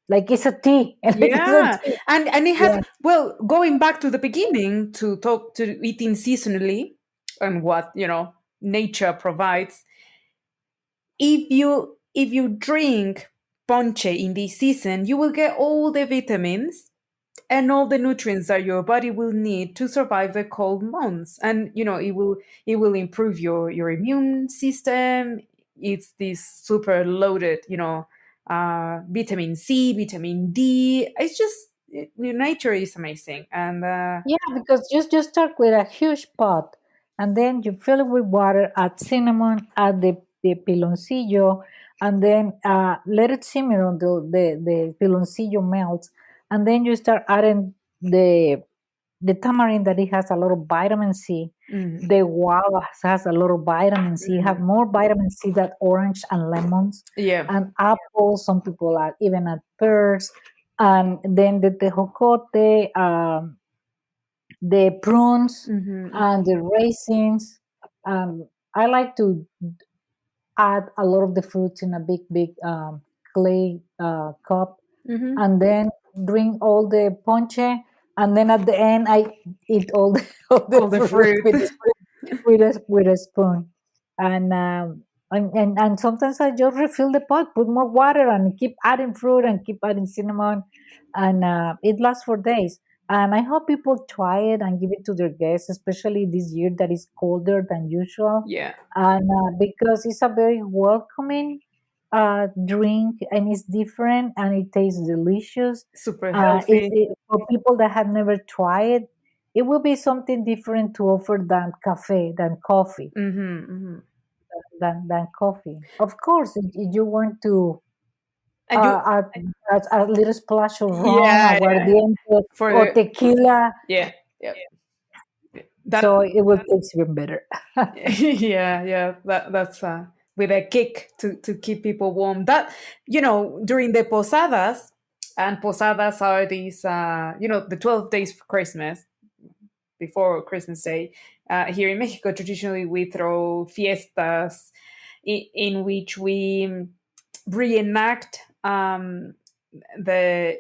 it's a tea, like it's a Yeah, tea. and it has Yeah. well going back to the beginning to talk to eating seasonally and what nature provides. If you drink ponche in this season, you will get all the vitamins and all the nutrients that your body will need to survive the cold months, and it will improve your immune system. It's this super loaded vitamin C, vitamin D. It's just nature is amazing. And Yeah, because just start with a huge pot, and then you fill it with water, add cinnamon, add the piloncillo, and then let it simmer until the piloncillo melts, and then you start adding the tamarind that it has a lot of vitamin C. mm, The guava has a lot of vitamin C. Have mm, more vitamin C than orange and lemons, yeah. and apples. Some people are even at pears, and then the tejocote. The prunes Hmm. and the raisins. I like to add a lot of the fruits in a big clay cup, Hmm. and then drink all the ponche. And then at the end, I eat all the all the All the fruit fruit. with a spoon. And and sometimes I just refill the pot, put more water, and keep adding fruit and keep adding cinnamon, and it lasts for days. And I hope people try it and give it to their guests, especially this year that is colder than usual, Yeah, and because it's a very welcoming drink, and it's different and it tastes delicious. super healthy. For people that have never tried it, it will be something different to offer than coffee, Hmm. Hmm. than coffee. Of course, if you want to And you add a little splash of rum, yeah, yeah, aguardiente, for or the tequila, yeah, yeah. That so it will taste even better. yeah, yeah. That's with a kick to keep people warm. That during the posadas, and posadas are these the 12 days for Christmas before Christmas Day. Here in Mexico, traditionally we throw fiestas in which we reenact the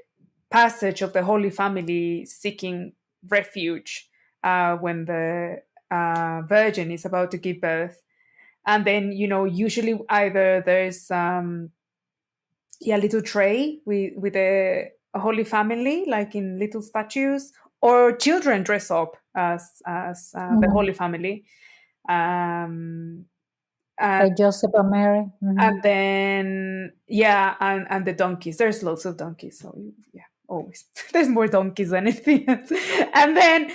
passage of the Holy Family seeking refuge when the Virgin is about to give birth. And then, usually either there's a little tray with a Holy Family, like in little statues, or children dress up as the Mhm. Holy Family. Um, and By Joseph and Mary. and then yeah, and the donkeys. There's lots of donkeys, so yeah, always there's more donkeys than anything else. And then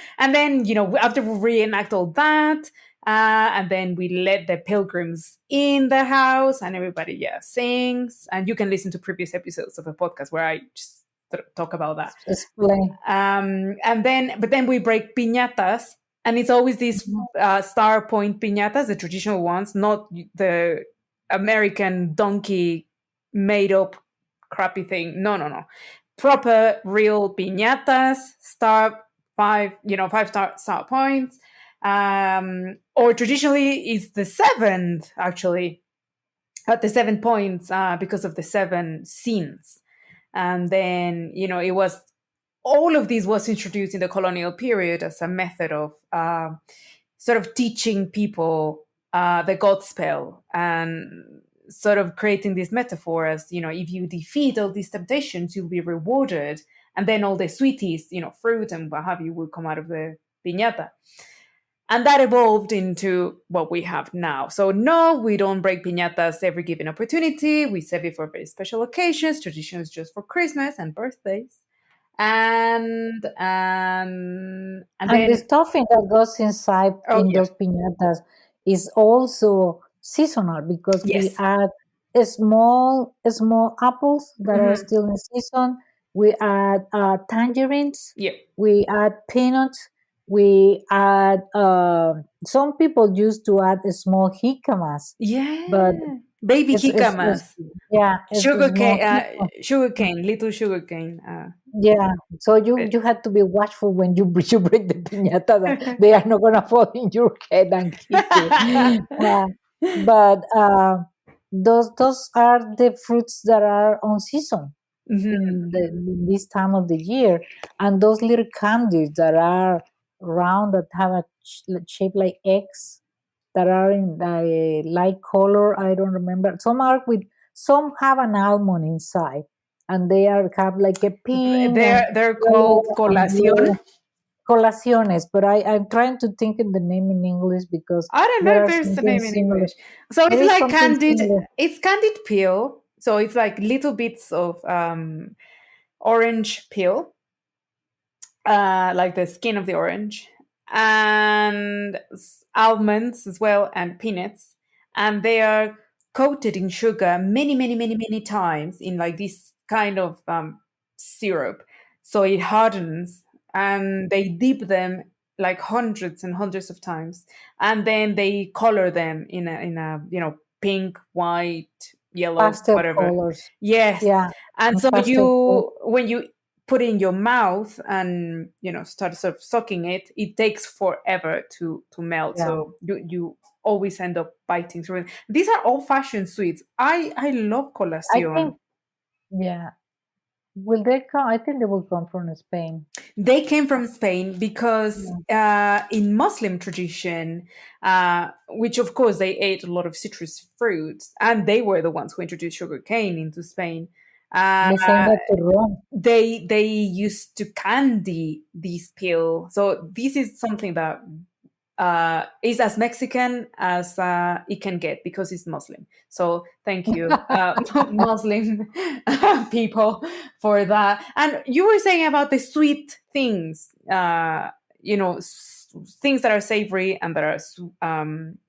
after we reenact all that, and then we let the pilgrims in the house, and everybody sings. And you can listen to previous episodes of the podcast where I just talk about that. Explain. But then we break piñatas, and it's always these Mhm. star point piñatas, the traditional ones, not the American donkey made up crappy thing. No, no, no. Proper real piñatas, five star points. Or traditionally is the seventh, actually, at the 7 points, because of the seven scenes. And then, it was all of this was introduced in the colonial period as a method of sort of teaching people the God spell, and sort of creating this metaphor as, if you defeat all these temptations, you'll be rewarded. And then all the sweeties, fruit and what have you, will come out of the piñata. And that evolved into what we have now. So no, we don't break piñatas every given opportunity. We save it for very special occasions, traditions just for Christmas and birthdays. And And the then stuffing that goes inside oh in yeah, those piñatas is also seasonal because we yes, add small apples that are hmm, still in season. We add tangerines. yeah, We add peanuts. We add. Some people used to add small jicamas, but yeah, baby it's jicama, yeah, it's sugar small cane, little sugar cane. yeah, so you Bits. had to be watchful when you break the piñata that they are not gonna fall in your head and hit you. Uh, but those are the fruits that are on season Mhm. in this time of the year, and those little candies that are round that have a shape like eggs that are in a light color. I don't remember. Some have an almond inside, and they are have like a pink and They're yellow called and colación. blue colaciones. But I'm trying to think in the name in English because I don't know there if are there's a something name in similar. English. So There it's is like something candied. similar. It's candied peel. So it's like little bits of orange peel, like the skin of the orange, and almonds as well, and peanuts, and they are coated in sugar many, many, many, many times in like this kind of syrup, so it hardens, and they dip them like hundreds and hundreds of times, and then they color them in a pink, white, yellow, Pastel whatever. colors. Yes, Yeah, and and so pastel colors. when you put it in your mouth and start sort of sucking it, it takes forever to melt. Yeah, So you always end up biting through it. These are old fashioned sweets. I love I think. colacion. Yeah, will they come? I think they will come from Spain. They came from Spain because Yeah. in Muslim tradition, which of course they ate a lot of citrus fruits, and they were the ones who introduced sugarcane into Spain. Uh, The same that to Rome. they used to candy these peel. So this is something that is as Mexican as it can get because it's Muslim. So thank you, Muslim people, for that. And you were saying about the sweet things, things that are savory and that are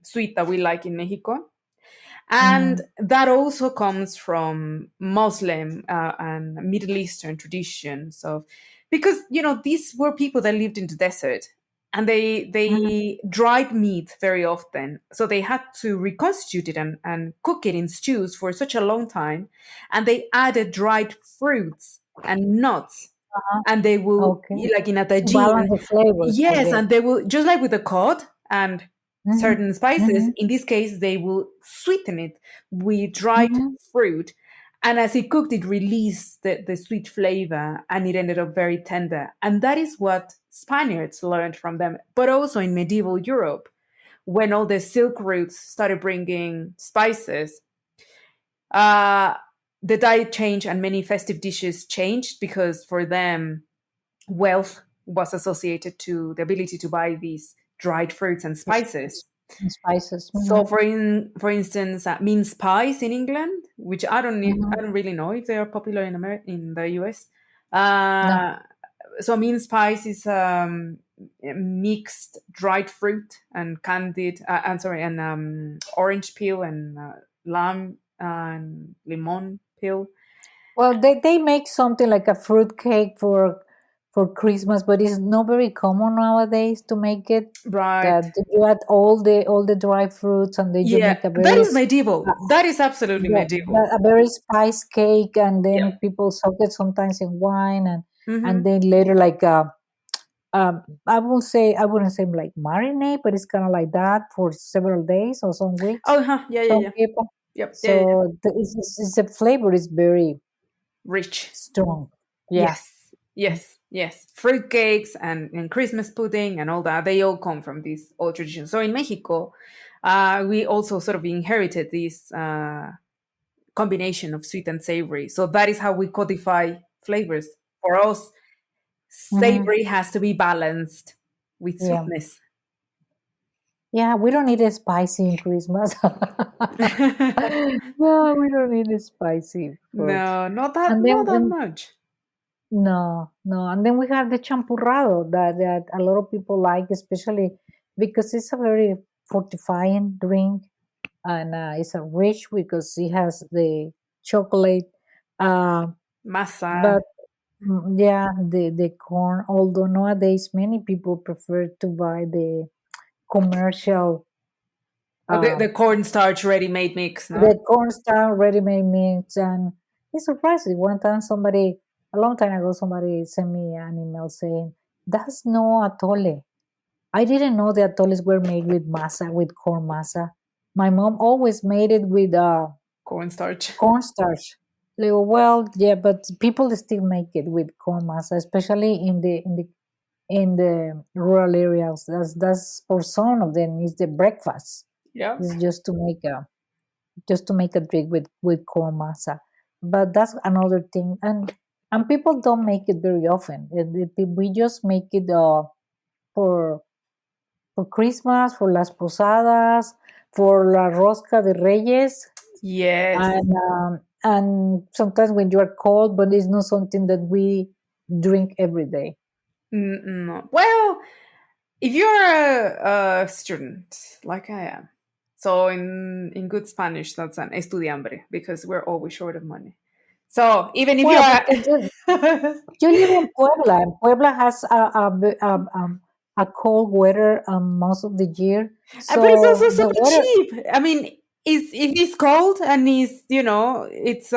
sweet that we like in Mexico. And Mhm. that also comes from Muslim and Middle Eastern traditions of, because these were people that lived in the desert, and they Mhm. they dried meat very often, so they had to reconstitute it and cook it in stews for such a long time, and they added dried fruits and nuts, Uh-huh. and they will, Okay. like in a To balance tagine. the flavors, I Yes, guess. and they will, just like with the cod and Mhm. certain spices, Mhm. in this case they will sweeten it with dried Mhm. fruit, and as it cooked it released the sweet flavor, and it ended up very tender. And that is what Spaniards learned from them, but also in medieval Europe, when all the silk routes started bringing spices, uh, the diet changed and many festive dishes changed, because for them wealth was associated to the ability to buy these dried fruits and spices. Spices. So, for instance, mince pies in England, which I Hmm. don't really know if they are popular in in the US. No. So mince pies is mixed dried fruit and candid. I'm sorry, and orange peel and lime and limon peel. Well, they make something like a fruit cake for Christmas, but it's not very common nowadays to make it. Right. That you add all the dry fruits, and then you Yeah, make a that very is medieval. That is absolutely medieval. a very spice cake, and Yeah. then people soak it sometimes in wine, and Hmm. then later like I wouldn't say like marinate, but it's kind of like that for several days or some weeks. Oh, huh. Yeah, yeah, Some yeah. people. Yep. Yeah, yeah, yeah. So the flavor is very Rich. strong. Yeah. Yes, yes, yes. Fruit cakes and Christmas pudding and all that, they all come from these old traditions. So in Mexico, we also sort of inherited this combination of sweet and savory. So that is how we codify flavors. For us, Hmm. savory has to be balanced with Yeah. sweetness. Yeah, we don't need it spicy in Christmas. No, we don't need it spicy food. No, And not then that much. no, no. And then we have the champurrado that a lot of people like, especially because it's a very fortifying drink, and it's a rich because it has the chocolate. Uh, Masa. but yeah, the corn. Although nowadays many people prefer to buy the commercial. The Uh, cornstarch ready-made mix, no? the cornstarch ready-made mix, and it's surprising. One time, a long time ago, somebody sent me an email saying, "That's no atole." I didn't know the atoles were made with masa, with corn masa. My mom always made it with Cornstarch. cornstarch. They go, well, yeah, but people still make it with corn masa, especially in the rural areas. That's for some of them is the breakfast. Yeah. It's just to make a drink with corn masa. But that's another thing, and people don't make it very often. We just make it for for Christmas, for las posadas, for la rosca de Reyes, Yes. and sometimes when you are cold, but it's not something that we drink every day. No. Well, if you're a student like I am, so in good Spanish, that's an estudiambre because we're always short of money. So even if you Well, are, but you live in Puebla, and Puebla has a cold weather most of the year. but it's also So the super weather, cheap. I mean, it is cold and is it's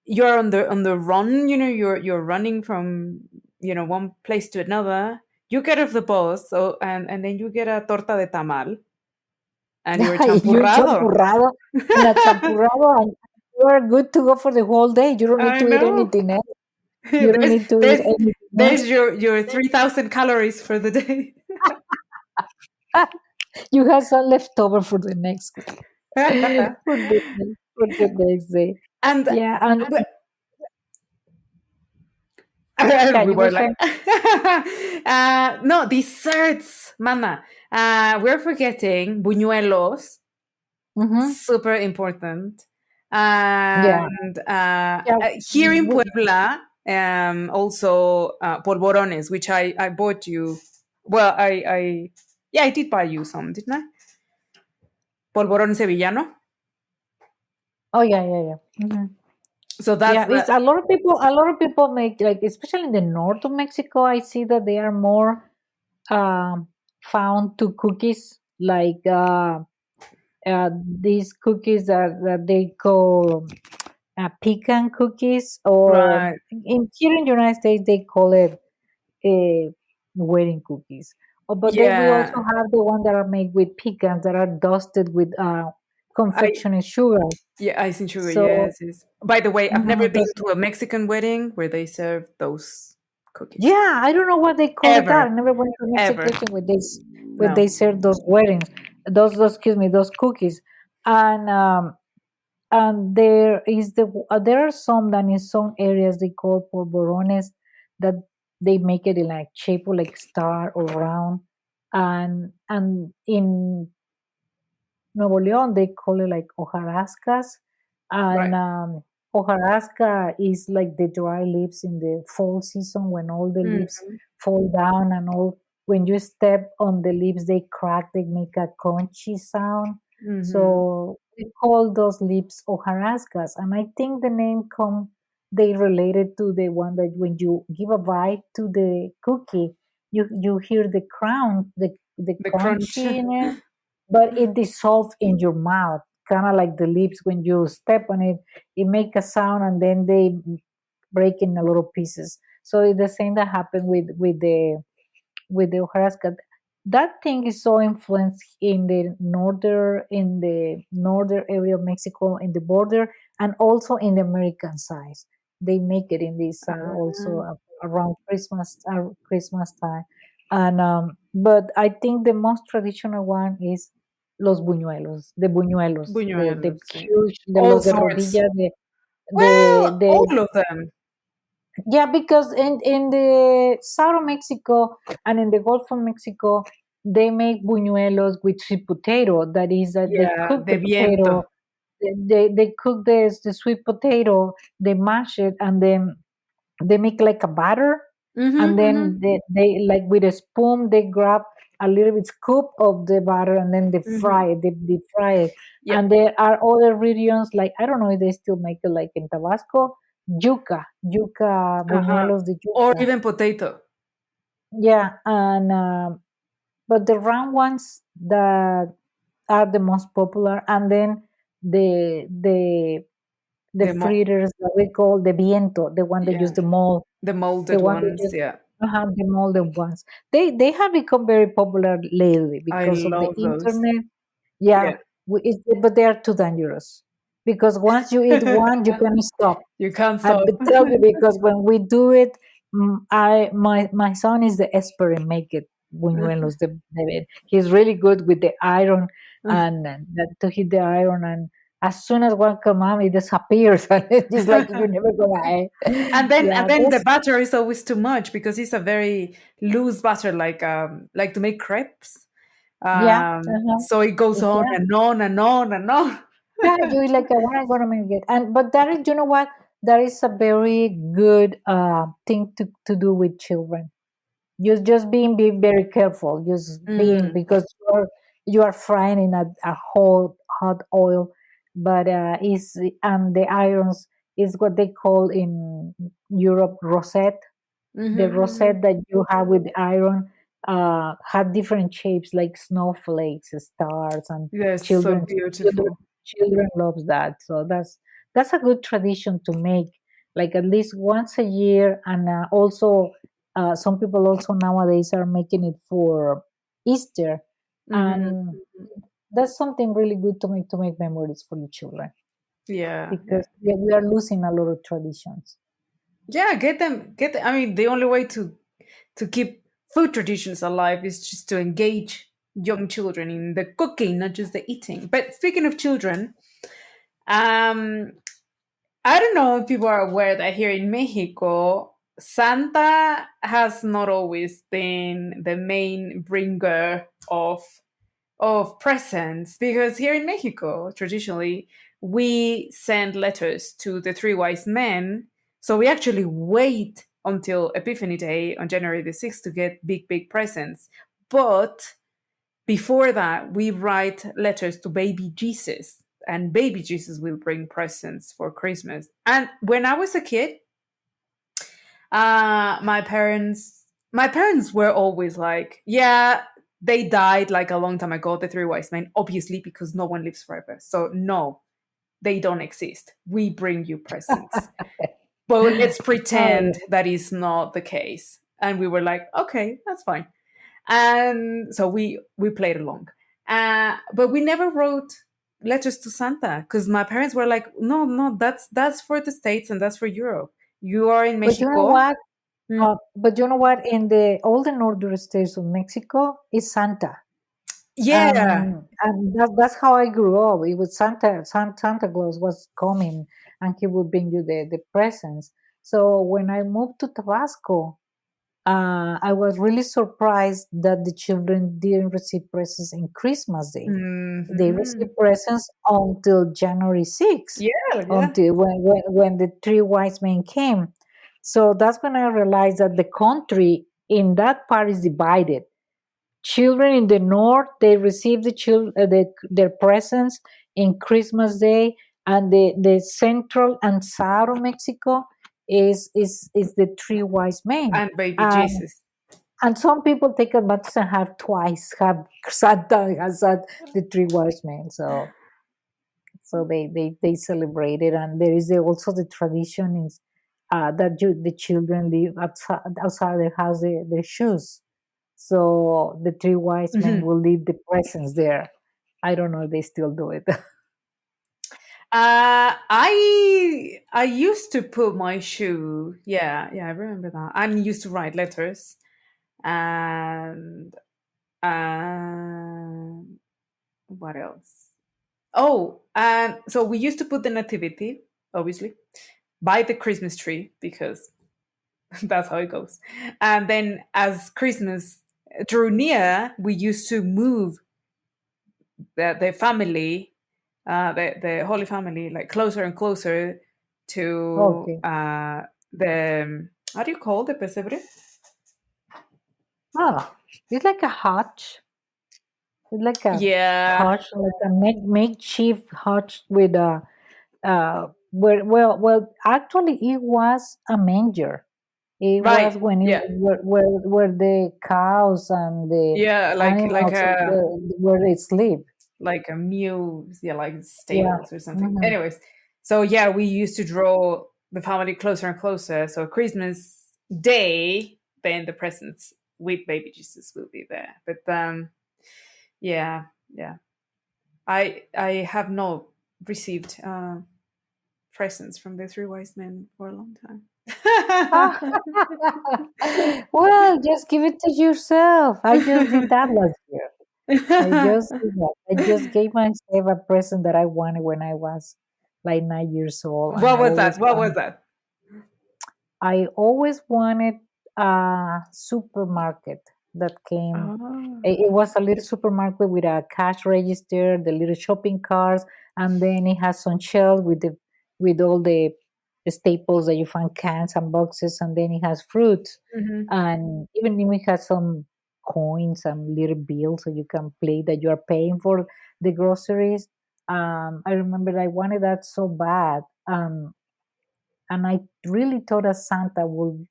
you're on the run. You're running from one place to another. You get off the bus, so and then you get a torta de tamal and you're you're champurrado. champurrado and a champurrado, and you are good to go for the whole day. You don't need I to eat know. anything else. You don't there's need to eat there's anything else. there's your 3,000 calories for the day. You have some leftover for the next for the next day. And Yeah, and but yeah, we you were were like, saying. no desserts, mana. We're forgetting buñuelos, Hmm. super important. Yeah, And yeah. here in Puebla, also polvorones, which I bought you. Well, yeah, I did buy you some, didn't I? Polvorón sevillano. Oh yeah, yeah, yeah. Hmm. So that's Yeah, the it's a lot of people. A lot of people make, like, especially in the north of Mexico. I see that they are more found to cookies, like these cookies that they call pecan cookies, or right. here in the United States they call it wedding cookies. Oh, but then we also Yeah, have the one that are made with pecans that are dusted with I confectionery sugar. yeah, icing sugar. So Yes, yes. By the way, I've never mhm, been to a Mexican wedding where they serve those cookies. yeah, I don't know what they call it. That Ever, I never went to a Mexican ever. wedding where No. they serve those weddings, those excuse me, those cookies, and there are some that in some areas they call polvorones, that they make it in like shape of like star or round. and in Nuevo León, they call it like hojarascas. And Right. hojarasca is like the dry leaves in the fall season when all the leaves Mm-hmm. fall down and all. When you step on the leaves, they crack, they make a crunchy sound. Mm-hmm. So we call those leaves hojarascas. And I think the name they related to the one that when you give a bite to the cookie, you hear the crown, the The crunch. crunchiness, but it dissolves in your mouth, kind of like the lips when you step on it. It make a sound and then they break in a little pieces. So it's the same that happened with the hojarasca. That thing is so influenced in the northern area of Mexico, in the border, and also in the American side. They make it in this side also Ah, around Christmas time. And but I think the most traditional one is los buñuelos, the buñuelos, the buñuelos, sí. huge, de All los de sorts. rodilla, Well, the all of them. yeah, because in the south of Mexico and in the Gulf of Mexico, they make buñuelos with sweet potato. That is, that they Yeah, cook the de viento. potato, they cook the sweet potato, they mash it, and then they make like a batter, Mm-hmm, and then mm-hmm, they like with a spoon they grab a little bit scoop of the batter, and then they mm-hmm. fry it, they deep fry it. Yep. And there are other regions, like I don't know if they still make it, like in Tabasco, yuca Uh-huh. buñuelos de Or yuca. even potato. Yeah, and but the round ones that are the most popular, and then the the the The mo fritters that we call the viento, the one that use yeah, the mold. the The molded one they ones. just Yeah. have the molded ones. They have become very popular lately I because of the love those. internet. Yeah, Yeah. but they are too dangerous because once you eat one, you can't stop. You can't I stop. tell you because when we do it, my son is the expert in make it buñuelos. He's really good with the iron and to hit the iron, and as soon as one come out, it disappears and it's like you're never gonna eat. And Yeah, then the that's batter is always too much because it's a very loose batter, like to make crepes. yeah. Uh-huh. So it goes on Yeah, and on and on and on. yeah, you like when I'm gonna make it, and but that is, you know what, that is a very good thing to do with children. Just being very careful, just being, Mhm. because you are frying in a hot oil, but is and the irons is what they call in Europe rosette. The Mhm, mhm. rosette that you have with the iron had different shapes like snowflakes, stars, and Yes, so children children beautiful. children loves that. So that's a good tradition to make, like at least once a year. And also some people also nowadays are making it for Easter, Mhm. and that's something really good to make memories for the children, Yeah, yeah. because we are losing a lot of traditions. Yeah, get them. I mean, the only way to keep food traditions alive is just to engage young children in the cooking, not just the eating. But speaking of children, um, I don't know if people are aware that here in Mexico, Santa has not always been the main bringer of presents, because here in Mexico, traditionally, we send letters to the three wise men. So we actually wait until Epiphany Day on January the 6th to get big, big presents. But before that, we write letters to baby Jesus, and baby Jesus will bring presents for Christmas. And when I was a kid, my parents were always like, yeah, they died like a long time ago, the three wise men, obviously, because no one lives forever. So no, they don't exist. We bring you presents. But let's Oh, pretend that is not the case. And we were like, okay, that's fine. And so we played along. But we never wrote letters to Santa because my parents were like, no, no, that's for the States and that's for Europe. You are in but you know Mexico. what? In the all the northern states of Mexico is Santa, Yeah. and that's how I grew up. It was Santa Claus was coming, and he would bring you the presents. So when I moved to Tabasco, I was really surprised that the children didn't receive presents in Christmas Day. They Hmm. received presents until January 6th, Yeah, yeah. until when the three wise men came. So that's when I realized that the country in that part is divided. Children in the north, they receive their presents in Christmas Day, and the central and south of Mexico is the three wise men. And baby And Jesus. and some people take advantage and have twice, have Santa has had the three wise men. So they celebrate it, and there is also the tradition is that the children leave outside their house their shoes. So the three wise men Mhm. will leave the presents there. I don't know if they still do it. I used to put my shoe. Yeah, yeah, I remember that. I used to write letters, and um, what else? Oh, and so we used to put the nativity, obviously, by the Christmas tree because that's how it goes. And then as Christmas drew near, we used to move the family, the Holy Family, like closer and closer to Okay. the how do you call the pesebre? Oh, it's like a hutch. It's like a Yeah, hutch, like a makeshift hutch with a well, actually, it was a manger. It was right. when it Yeah, where the cows and the yeah, animals where they sleep. like a mule, yeah, like Yeah. stables or something. Hmm. Anyways, so yeah, we used to draw the family closer and closer. So Christmas Day, then the presents with baby Jesus will be there. But yeah, yeah. I have not received presents from the three wise men for a long time. Well, just give it to yourself. I just did that last year. I just did that. I just gave myself a present that I wanted when I was like 9 years old, and What was that? What was that? I always wanted a supermarket that came. Oh. It was a little supermarket with a cash register, the little shopping carts, and then it has some shelves with all the staples that you find cans and boxes, and then it has fruits, Hmm. and even if it has some coins and little bills, so you can play that you are paying for the groceries. I remember I wanted that so bad. And I really thought that Santa would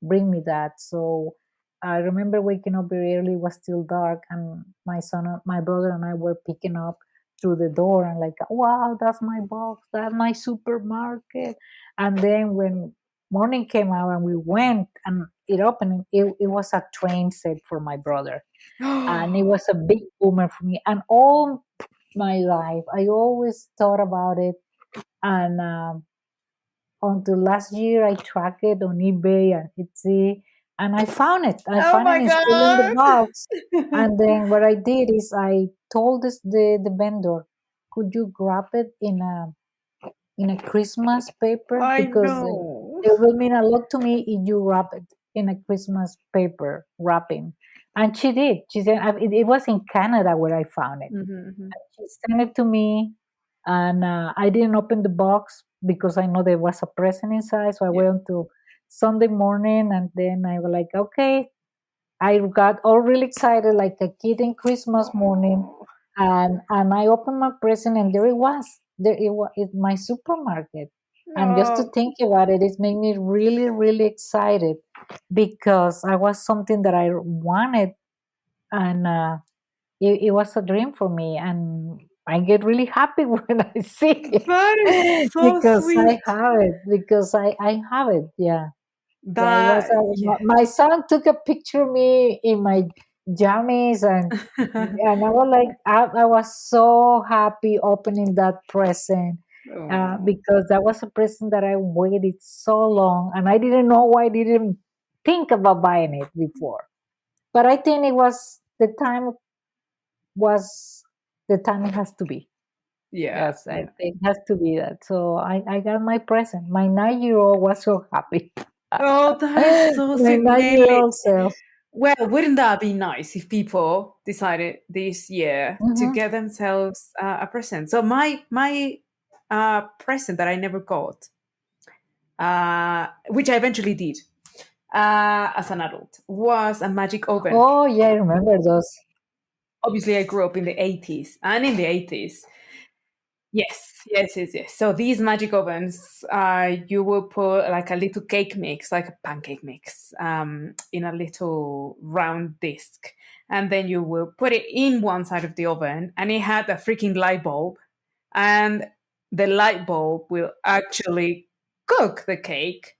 bring me that. So I remember waking up very early, it was still dark, and my brother and I were picking up through the door and like, wow, that's my box, that's my supermarket. And then when morning came out and we went and it opened, it was a train set for my brother. And it was a big boomer for me. And all my life, I always thought about it. And until last year, I tracked it on eBay and Etsy, and I found it. I Oh found my it and still in the god! box. And then what I did is I told the vendor, could you wrap it in a Christmas paper, I because know. it will mean a lot to me if you wrap it in a Christmas paper wrapping. And she did. She said it was in Canada where I found it. Hmm. She sent it to me, and I didn't open the box because I know there was a present inside. So I Yeah. went to Sunday morning, and then I was like, okay. I got all really excited, like a kid in Christmas morning, Oh. and I opened my present, and there it was. There it was, it's my supermarket. And just to Oh. think about it, it made me really, really excited because I was something that I wanted, and it was a dream for me, and I get really happy when I see That is it so because I sweet. have it, because I have it. Yeah, yeah. It was That yeah. my son took a picture of me in my jammies, and I was like, I was so happy opening that present. Oh. Because that was a present that I waited so long, and I didn't know why I didn't think about buying it before. But I think was the time it has to be. Yeah, Yes, yeah. it has to be that. So I got my present. My 9-year-old was so happy. Oh, that's so My sweet, 9-year-old Mely. self. Well, wouldn't that be nice if people decided this year to Mhm. get themselves a present? So my present that I never got, which I eventually did as an adult, was a magic oven. Oh, yeah, I remember those. Obviously, I grew up in the 80s, and in the 80s, yes, yes, yes, yes. So these magic ovens, you will put like a little cake mix, like a pancake mix, in a little round disc, and then you will put it in one side of the oven, and it had a freaking light bulb, and the light bulb will actually cook the cake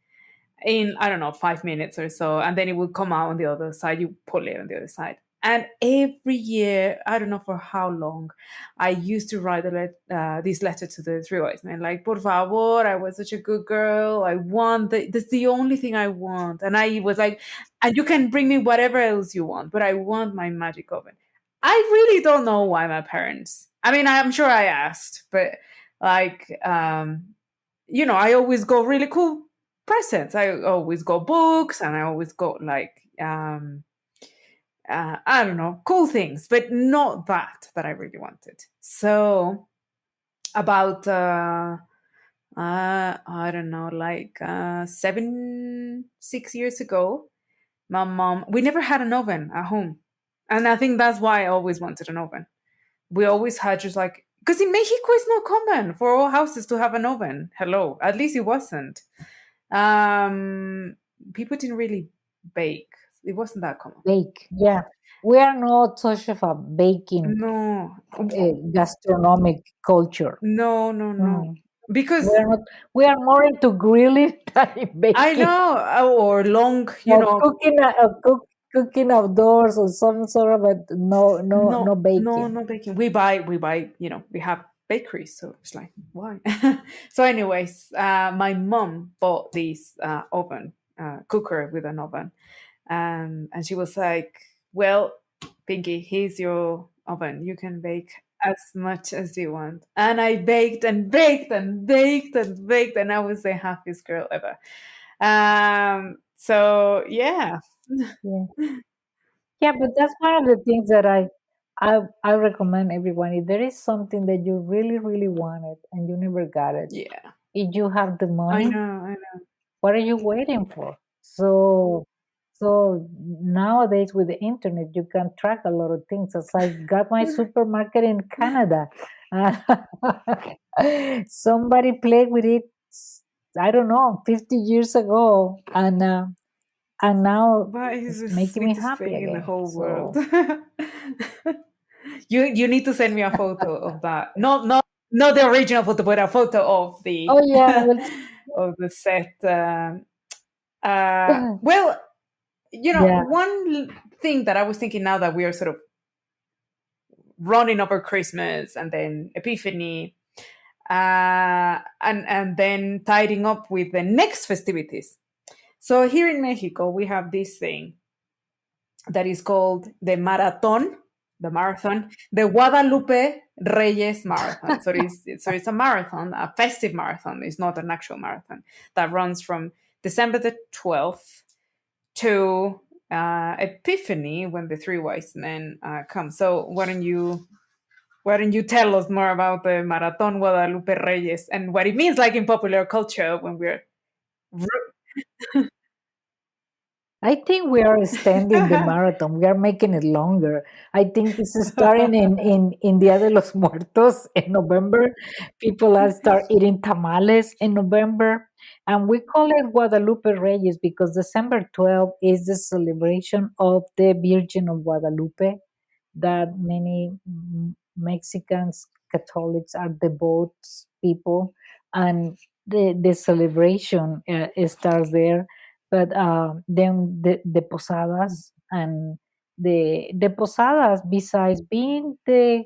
in, I don't know, 5 minutes or so, and then it will come out on the other side. You pull it on the other side. And every year, I don't know for how long, I used to write this letter to the three wise men, like, por favor, I was such a good girl. I want that's the only thing I want. And I was like, and you can bring me whatever else you want, but I want my magic oven. I really don't know why my parents, I mean, I'm sure I asked, but like, I always got really cool presents. I always got books, and I always got like I don't know, cool things, but not that I really wanted. So about I don't know, like 6 years ago, my mom, we never had an oven at home, and I think that's why I always wanted an oven. We always had just like, because in Mexico it's not common for all houses to have an oven. Hello, at least it wasn't. Um, People didn't really bake. It wasn't that common. Bake, yeah. We are not such of a baking No, gastronomic culture. no, no, no. Mhm. We Because are not. We are more into grilling than in I baking, know, or long, or cooking outdoors or some sort of a no no, no, baking. no baking. We buy, we have bakeries, so it's like, why? So, anyways, my mom bought this oven, cooker with an oven, and she was like, "Well, Pinky, here's your oven. You can bake as much as you want." And I baked and baked and baked and baked, and I was the happiest girl ever. So yeah, Yeah, yeah, but that's one of the things that I recommend everyone. If there is something that you really really wanted and you never got it, yeah, if you have the I money, know, I know. what are you waiting for? So nowadays with the internet, you can track a lot of things. As I got my supermarket in Canada, somebody played with it. I don't know, 50 years ago, and now That is it's the making me sweetest happy thing in the again. whole world. So You need to send me a photo of that. Not the original photo, but a photo of the oh yeah, of the set. Well, yeah. one thing that I was thinking now that we are sort of running over Christmas and then Epiphany, and then tidying up with the next festivities. So here in Mexico, we have this thing that is called the marathon, the Guadalupe Reyes Marathon. So it's a marathon, a festive marathon. It's not an actual marathon that runs from December the 12th to Epiphany, when the three wise men come. So why don't you tell us more about the Marathon Guadalupe Reyes and what it means, like in popular culture when we're I think we are extending the marathon. We are making it longer. I think this is starting in Dia de los Muertos in November. People are start eating tamales in November. And we call it Guadalupe Reyes because December 12th is the celebration of the Virgin of Guadalupe, that many Mexicans Catholics are devout people, and the celebration starts there. But then the posadas, and the posadas, besides being the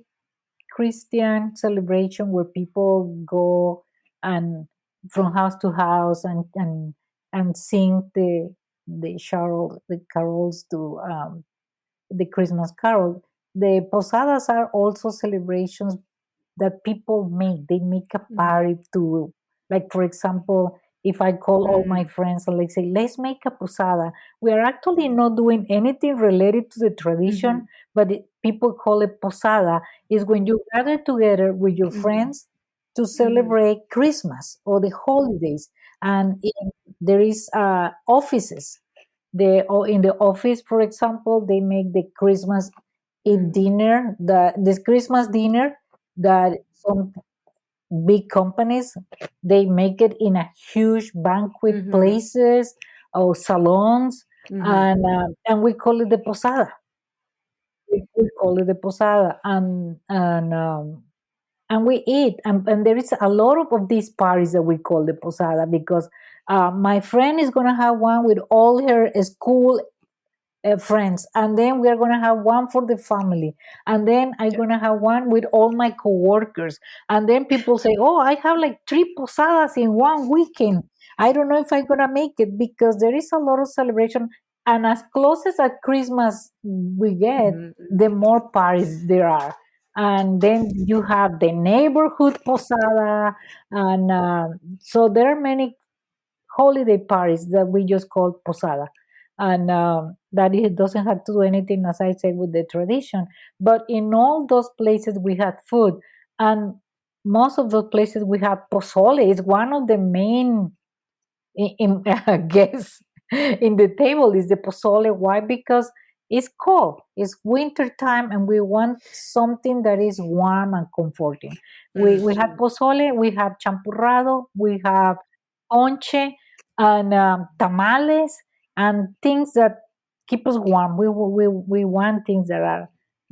Christian celebration where people go and from house to house and sing the carols to the Christmas carol. The posadas are also celebrations that people make. They make a Mm, party to, like for example, if I call all my Mm, friends and like say, let's make a posada, we are actually not doing anything related to the tradition, mhm, but people call it posada, is when you gather together with your mhm, friends to mhm, celebrate Christmas or the holidays. And there is offices. Or in the office, for example, they make the Christmas Eve mm, dinner, this Christmas dinner that some big companies they make it in a huge banquet mhm, places or salons, mhm, and we call it the posada. We call it the posada, and we eat, and there is a lot of these parties that we call the posada because my friend is gonna have one with all her school friends, and then we are going to have one for the family, and then I'm yeah, going to have one with all my coworkers, and then people say, oh, I have like three posadas in one weekend. I don't know if I'm going to make it because there is a lot of celebration, and as close as at Christmas we get, mhm, the mhm, more parties there are. And then you have the neighborhood posada, and so there are many holiday parties that we just call posada, and that it doesn't have to do anything, as I said, with the tradition. But in all those places we had food, and most of those places we have pozole. It's one of the main guess in the table is the pozole. Why? Because it's cold, it's winter time, and we want something that is warm and comforting. We have mhm. pozole, we have champurrado, we have ponche, and tamales, and things that keep us warm. We want things that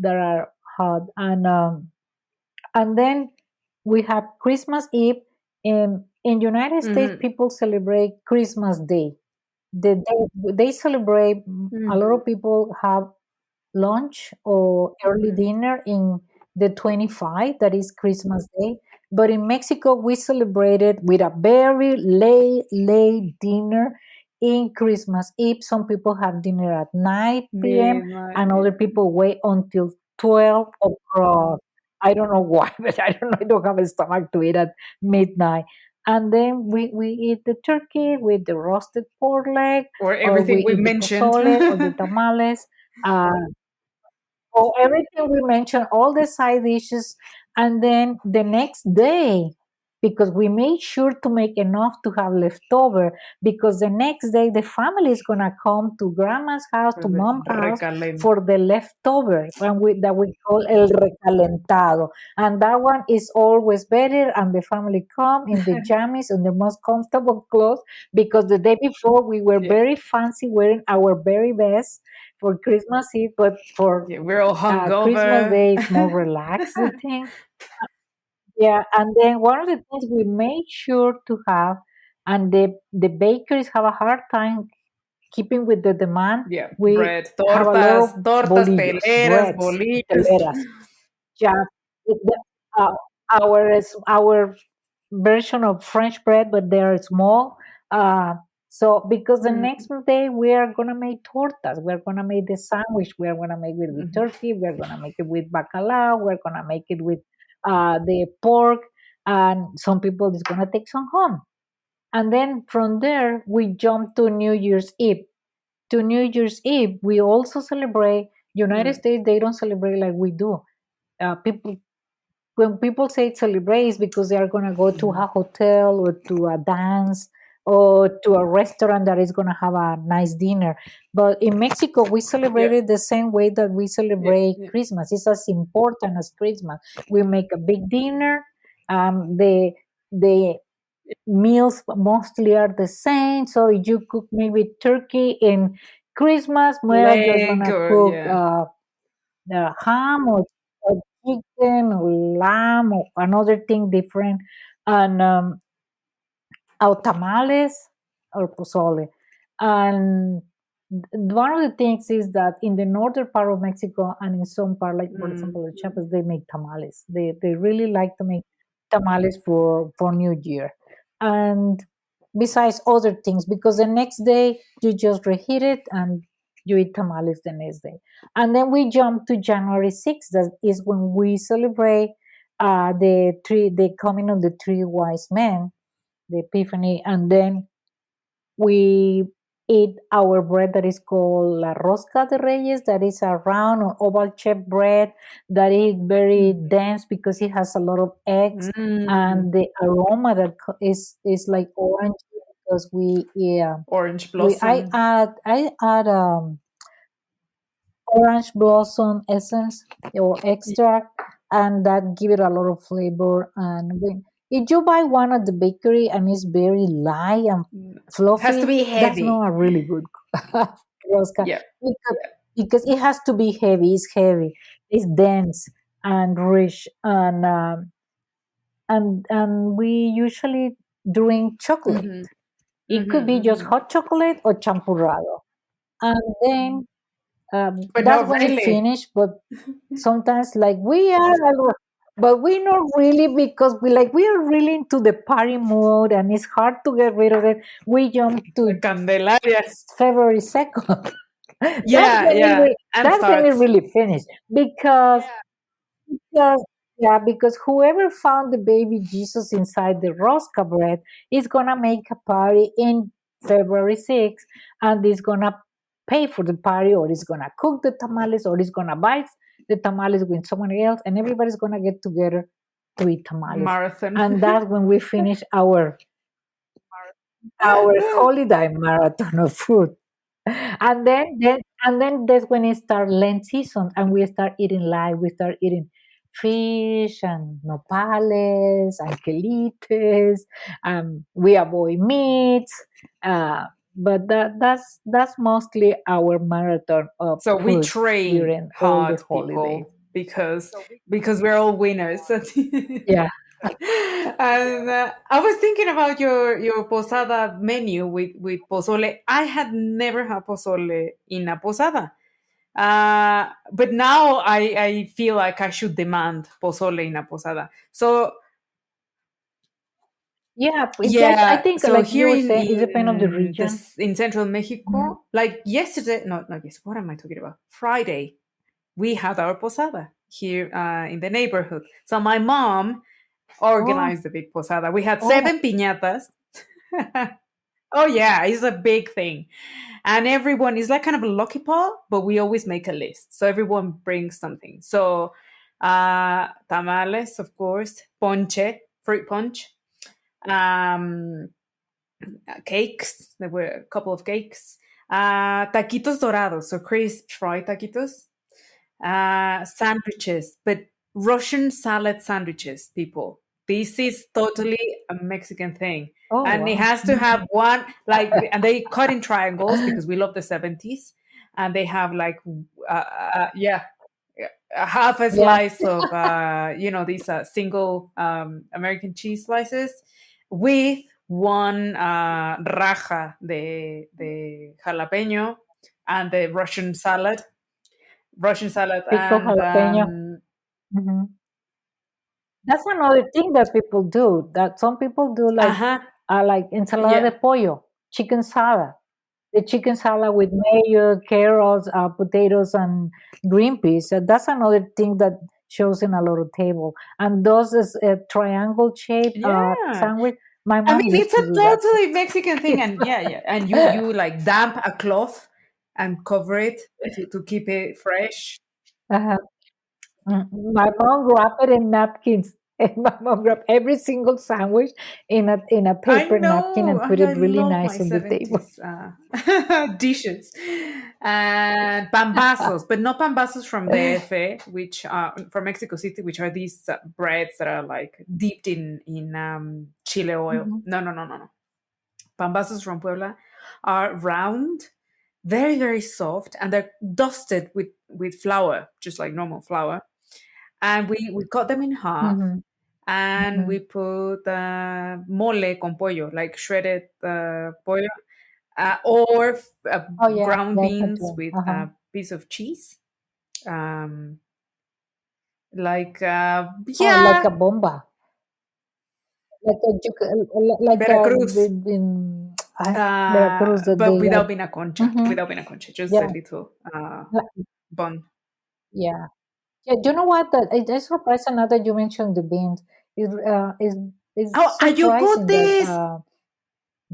are hot, and then we have Christmas Eve. In United States, Mhm, people celebrate Christmas Day. They celebrate. A lot mhm, of people have lunch or early mhm. dinner in the 25, that is Christmas Day. But in Mexico, we celebrate it with a very late dinner in Christmas Eve. Some people have dinner at 9 p.m. Midnight, and other yeah. people wait until 12 o'clock. I don't know why, but I don't know. I don't have a stomach to eat at midnight. And then we eat the turkey with the roasted pork leg, Or or we everything we eat the mentioned. pozole or the tamales. Uh, or everything we mentioned, all the side dishes, and then the next day, because we made sure to make enough to have leftover, because the next day the family is gonna come to grandma's house, to mom's house Recalent. for the leftover, and that we call el recalentado, and that one is always better. And the family come in the jammies and the most comfortable clothes, because the day before we were Yeah, very fancy wearing our very best for Christmas Eve, but for yeah, we're all Christmas hungover. Day it's more relaxed, the thing. Yeah, and then one of the things we made sure to have, and the bakeries have a hard time keeping with the demand. Yeah, We bread, have a lot tortas, of tortas, bolillos, teleras, breads, bolillos. teleras. Yeah, uh, our version of French bread, but they are small. Uh, so because the Mm, next day we are gonna make tortas, we're gonna make the sandwich, we're gonna make it with mhm. turkey, we're gonna make it with bacalao, we're gonna make it with the pork, and some people is gonna take some home. And then from there we jump to New Year's Eve. To New Year's Eve, we also celebrate. United Mm, States, they don't celebrate like we do. People When people say celebrate, it's because they are going to go to mhm. a hotel or to a dance or to a restaurant that is going to have a nice dinner. But in Mexico, we celebrate Yeah, it the same way that we yeah, celebrate yeah. Christmas. It's as important as Christmas. We make a big dinner. The meals mostly are the same. So if you cook maybe turkey in Christmas, well, you're going Leg to or cook yeah. ham or chicken or lamb or another thing different, and or tamales or pozole. And one of the things is that in the northern part of Mexico and in some part, like for Mm, example, the Chiapas, they make tamales. They really like to make tamales for New Year, and besides other things, because the next day you just reheat it and you eat tamales the next day. And then we jump to January 6th. That is when we celebrate the coming of the three wise men, the Epiphany, and then we eat our bread that is called La Rosca de Reyes, that is a round or oval shaped bread that is very dense because it has a lot of eggs, Mm. and the aroma that is like orange because Orange we blossom. I add orange blossom essence or extract, and that give it a lot of flavor. And when if you buy one at the bakery and it's very light and It has to fluffy, be that's not heavy. a really good rosca, Yeah. because it has to be heavy. It's heavy, it's dense and rich, and we usually drink chocolate. Hmm. It Hmm. could be just Hmm. hot chocolate or champurrado, and then But that's not when it really. finished. But sometimes like but we not really, because we are really into the party mood and it's hard to get rid of it. We jump to Candelaria. February 2nd. Yeah, yeah. And That's when it starts. really finished, because yeah, because whoever found the baby Jesus inside the rosca bread is gonna make a party in February 6th, and is gonna pay for the party, or is gonna cook the tamales, or is gonna buy the tamales with someone else, and everybody's gonna get together to eat tamales. Marathon. And that's when we finish our holiday marathon of food. And then that's when it start Lent season, and we start eating live. We start eating fish and nopales, angelites. We avoid meats, uh, but that's mostly our marathon of So we food train during all the hard, holidays. people, because we're all winners. Yeah. And I was thinking about your posada menu with pozole. I had never had pozole in a posada. But now I feel like I should demand pozole in a posada. So Yeah, I yeah, think so like here you were saying, it depends on the region. in central Mhm. Mexico, like yesterday, not yes, what am I talking about? Friday, we had our posada here in the neighborhood. So my mom Oh, organized the big posada. We had oh, 7 piñatas. Oh yeah, it's a big thing. And everyone is like kind of a lucky paw, but we always make a list. So everyone brings something. So tamales, of course, ponche, fruit punch, um, cakes. There were a couple of cakes. Taquitos dorados, so crisp fried taquitos. Sandwiches, but Russian salad sandwiches, people. This is totally a Mexican thing. oh, And it wow. has to have one, like, and they cut in triangles because we love the 70s. And they have, like, yeah, a half a Yeah, slice of, these single American cheese slices with one raja de jalapeño and the Russian salad, pico and jalapeño. Mhm. That's another thing that people do. That some people do, uh-huh, like ensalada de yeah, pollo, chicken salad. The chicken salad with mayo, carrots, potatoes, and green peas. That's another thing that shows in a lot of table. And those is a triangle shape yeah. sandwich. My I mom mean, used it's to a do that. totally Mexican thing, and yeah, yeah. And you like damp a cloth and cover it to keep it fresh. Uh-huh. My mom wrapped it in napkins. And my mom wrapped every single sandwich in a I paper napkin know. and put I it really love my nice on the table. 70s dishes. And pambazos, but not pambazos from DF, which from Mexico City, which are these breads that are like dipped in chile oil. Mhm. No, no, no, no, no. Pambazos from Puebla are round, very, very soft, and they're dusted with flour, just like normal flour. And we cut them in half, Mhm. and we Mhm. put mole con pollo, like shredded pollo, or Oh yeah, ground that's a beans good. with Uh-huh. a piece of cheese. Um, like, Oh, like a yeah, bomba, like Veracruz, in Veracruz that but they are. without being a concha, Mhm. just a Yeah, little li- bun. yeah. Yeah, you know what? That I surprised now that you mentioned the beans. Is is It's Oh, surprising that ayocotes.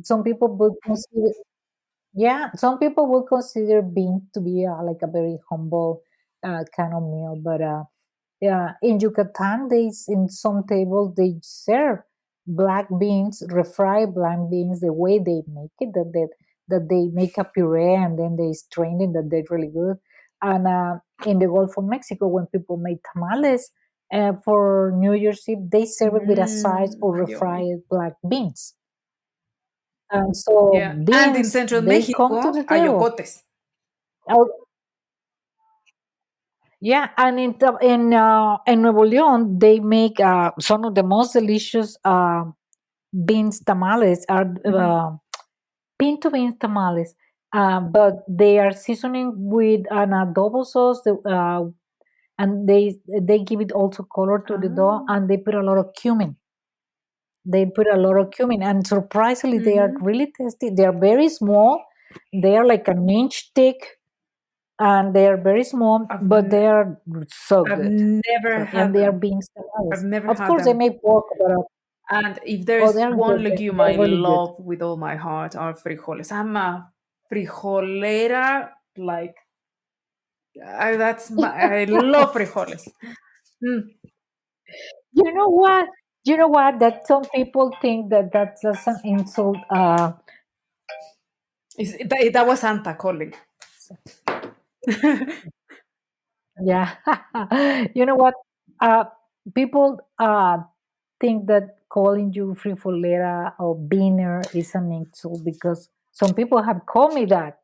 some people would consider, yeah, some people would consider beans to be like a very humble kind of meal, but yeah, in Yucatan, in some tables they serve black beans, refried black beans, the way they make it, that they make a puree and then they strain it, that they're really good. And in the Gulf of Mexico, when people make tamales for New Year's Eve, they serve it with a side of Yummy. refried black beans. And so Yeah. And in beans, Central they come to Mexico, the table. ayocotes. Oh, yeah, and in Nuevo León, they make some of the most delicious beans tamales are Mhm. pinto beans tamales, but they are seasoning with an adobo sauce, and they give it also color to the dough, Ah. and they put a lot of cumin. They put a lot of cumin, and surprisingly, they are Mhm. really tasty. They are very small. They are like an inch thick, and they are very small, I've but n- they are so I've good. never So, and had they are them. beans I've tamales. never Of had course, they them. make pork, but And if oh, there's they are one good. legume They're I really good. love with all my heart are frijoles. I'm a frijolera. Like that's my. I love frijoles. Mm. You know what? You know what? That some people think that that's just an insult. That was Santa calling. Yeah. You know what? Uh, people think that calling you frifolera or beaner is an insult because some people have called me that.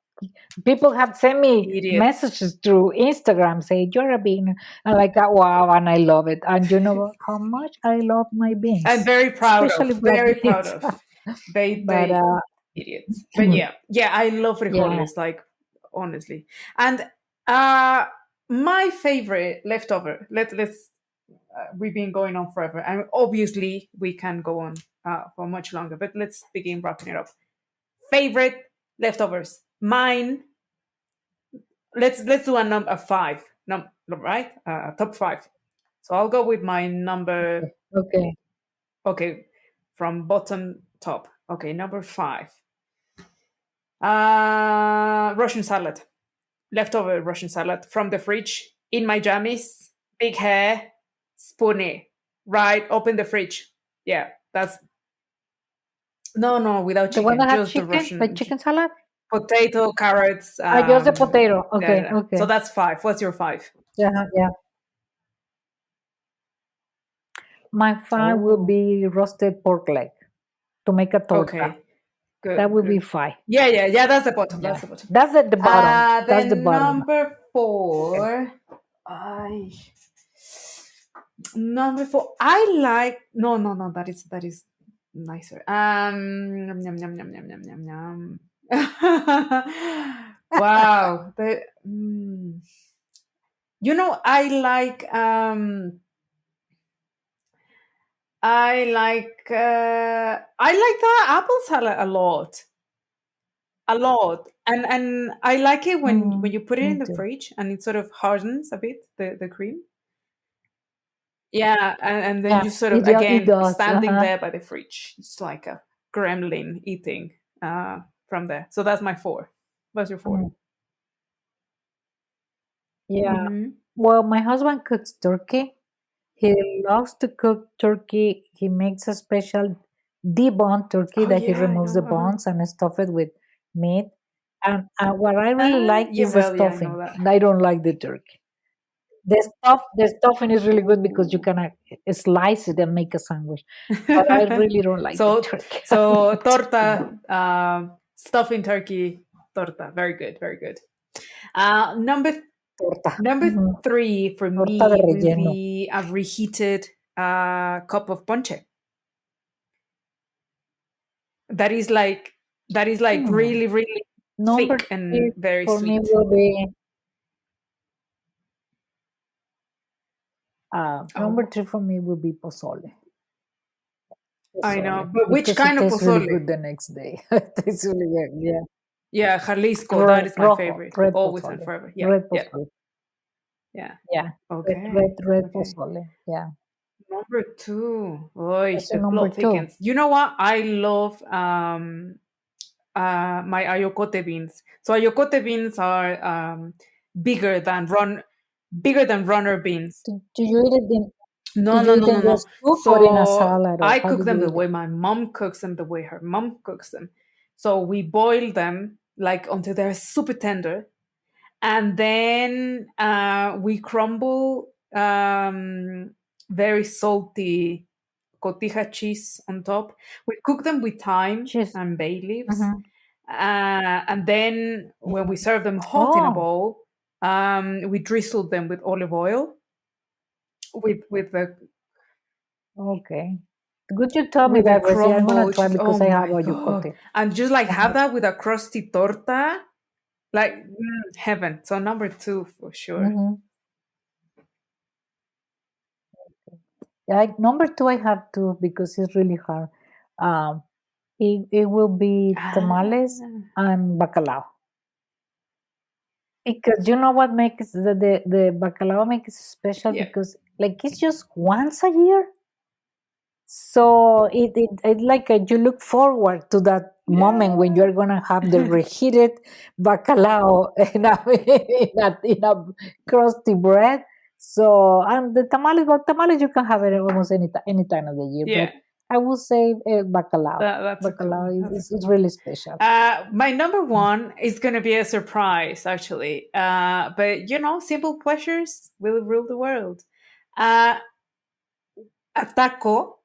People have sent me Idiots. messages through Instagram saying you're a beaner. And like, wow, and I love it. And you know how much I love my I'm beans, very proud of. especially black Very proud beans. of. They But they idiots. But yeah, I love yeah, frijoles. Like honestly, and uh, my favorite leftover. Let's. We've been going on forever, and obviously we can go on for much longer. But let's begin wrapping it up. Favorite leftovers. Mine. Let's do a five. Right. Top five. So I'll go with my number. okay, okay. Okay, from bottom top. Okay, number five. Russian salad. Leftover Russian salad from the fridge in my jammies. Big hair, spoony. Right, open the fridge. Yeah, that's no without The one chicken, that had just the chicken, the Russian chicken salad? potato, carrots. Just the potato. Yeah, Okay, yeah. So okay. that's five. What's your five? Yeah, yeah. My five will Oh, be roasted pork leg to make a torta. okay, That good, will be good. five. Yeah. That's the bottom. That's Yeah, the bottom. that's at the bottom. That's the Then bottom. number four. I Number four. I like no. That is nicer. Yum, yum, yum, yum, yum, yum, yum. Wow. You know, I like the apple salad a lot. A lot. And I like it when you put it Me in the too. fridge and it sort of hardens a bit, the cream. Yeah, and then Yeah, you sort of it again does. standing Uh-huh. there by the fridge. It's like a gremlin eating from there. So that's my four. What's your four? Mm, yeah. Mm-hmm. Well, my husband cooks turkey. He loves to cook turkey. He makes a special deboned turkey Oh that he yeah, I removes know. the bones and stuff it with meat. And what I really Ah, like yeah, is the well, yeah, I know stuffing. that. I don't like the turkey. The stuffing is really good because you Ooh. can slice it and make a sandwich. But I really don't like the so turkey. so No, torta, stuffing turkey, torta. Very good, very good. Number torta. number Mhm. three for Torta de me will relleno. be a reheated cup of ponche. that is like that is like Hmm. really really Number thick and three very for me sweet. will be number Oh, three for me will be pozole. I know, Pozole. but which Because it kind of tastes really pozole? good the next day. It tastes really good. Yeah. Yeah, Jalisco, that is my Rojo, favorite, red always and pozole. forever. Yeah, Red yeah, pozole. yeah. Yeah. Red Okay, red okay. pozole. Yeah. Number two. Oy, What's the your number plot two? thickens. You know what? I love my ayocote beans. So ayocote beans are bigger than runner beans. Do you eat it in? No, Do you no, eat no, it no, in your no. soup or in a So salad, or I how do cook them you the eat it? way my mom cooks them, the way her mom cooks them. So we boil them like until they're super tender, and then we crumble very salty cotija cheese on top. We cook them with thyme Cheese. and bay leaves, Mm-hmm. and then when we serve them hot in a Oh, bowl, we drizzle them with olive oil with the okay. Good you told me with the that recipe. I'm gonna crumble try cheese. Oh because I have my a god! yocote. And just like have Uh, that with a crusty torta, like heaven. So number two for sure. mhm. Yeah, number two, I have to because it's really hard. Um, it will be tamales Ah, and bacalao. Because you know what makes the bacalao makes it special yeah, because like it's just once a year. So it like you look forward to that moment when yeah, you're gonna have the reheated bacalao in a crusty bread. So and the tamales, but tamales you can have it almost any time of the year. yeah. But I would say bacalao. That's a good Bacalao one. That's a is good one. really special. My number one is gonna be a surprise, actually. But simple pleasures will rule the world. Uh, a taco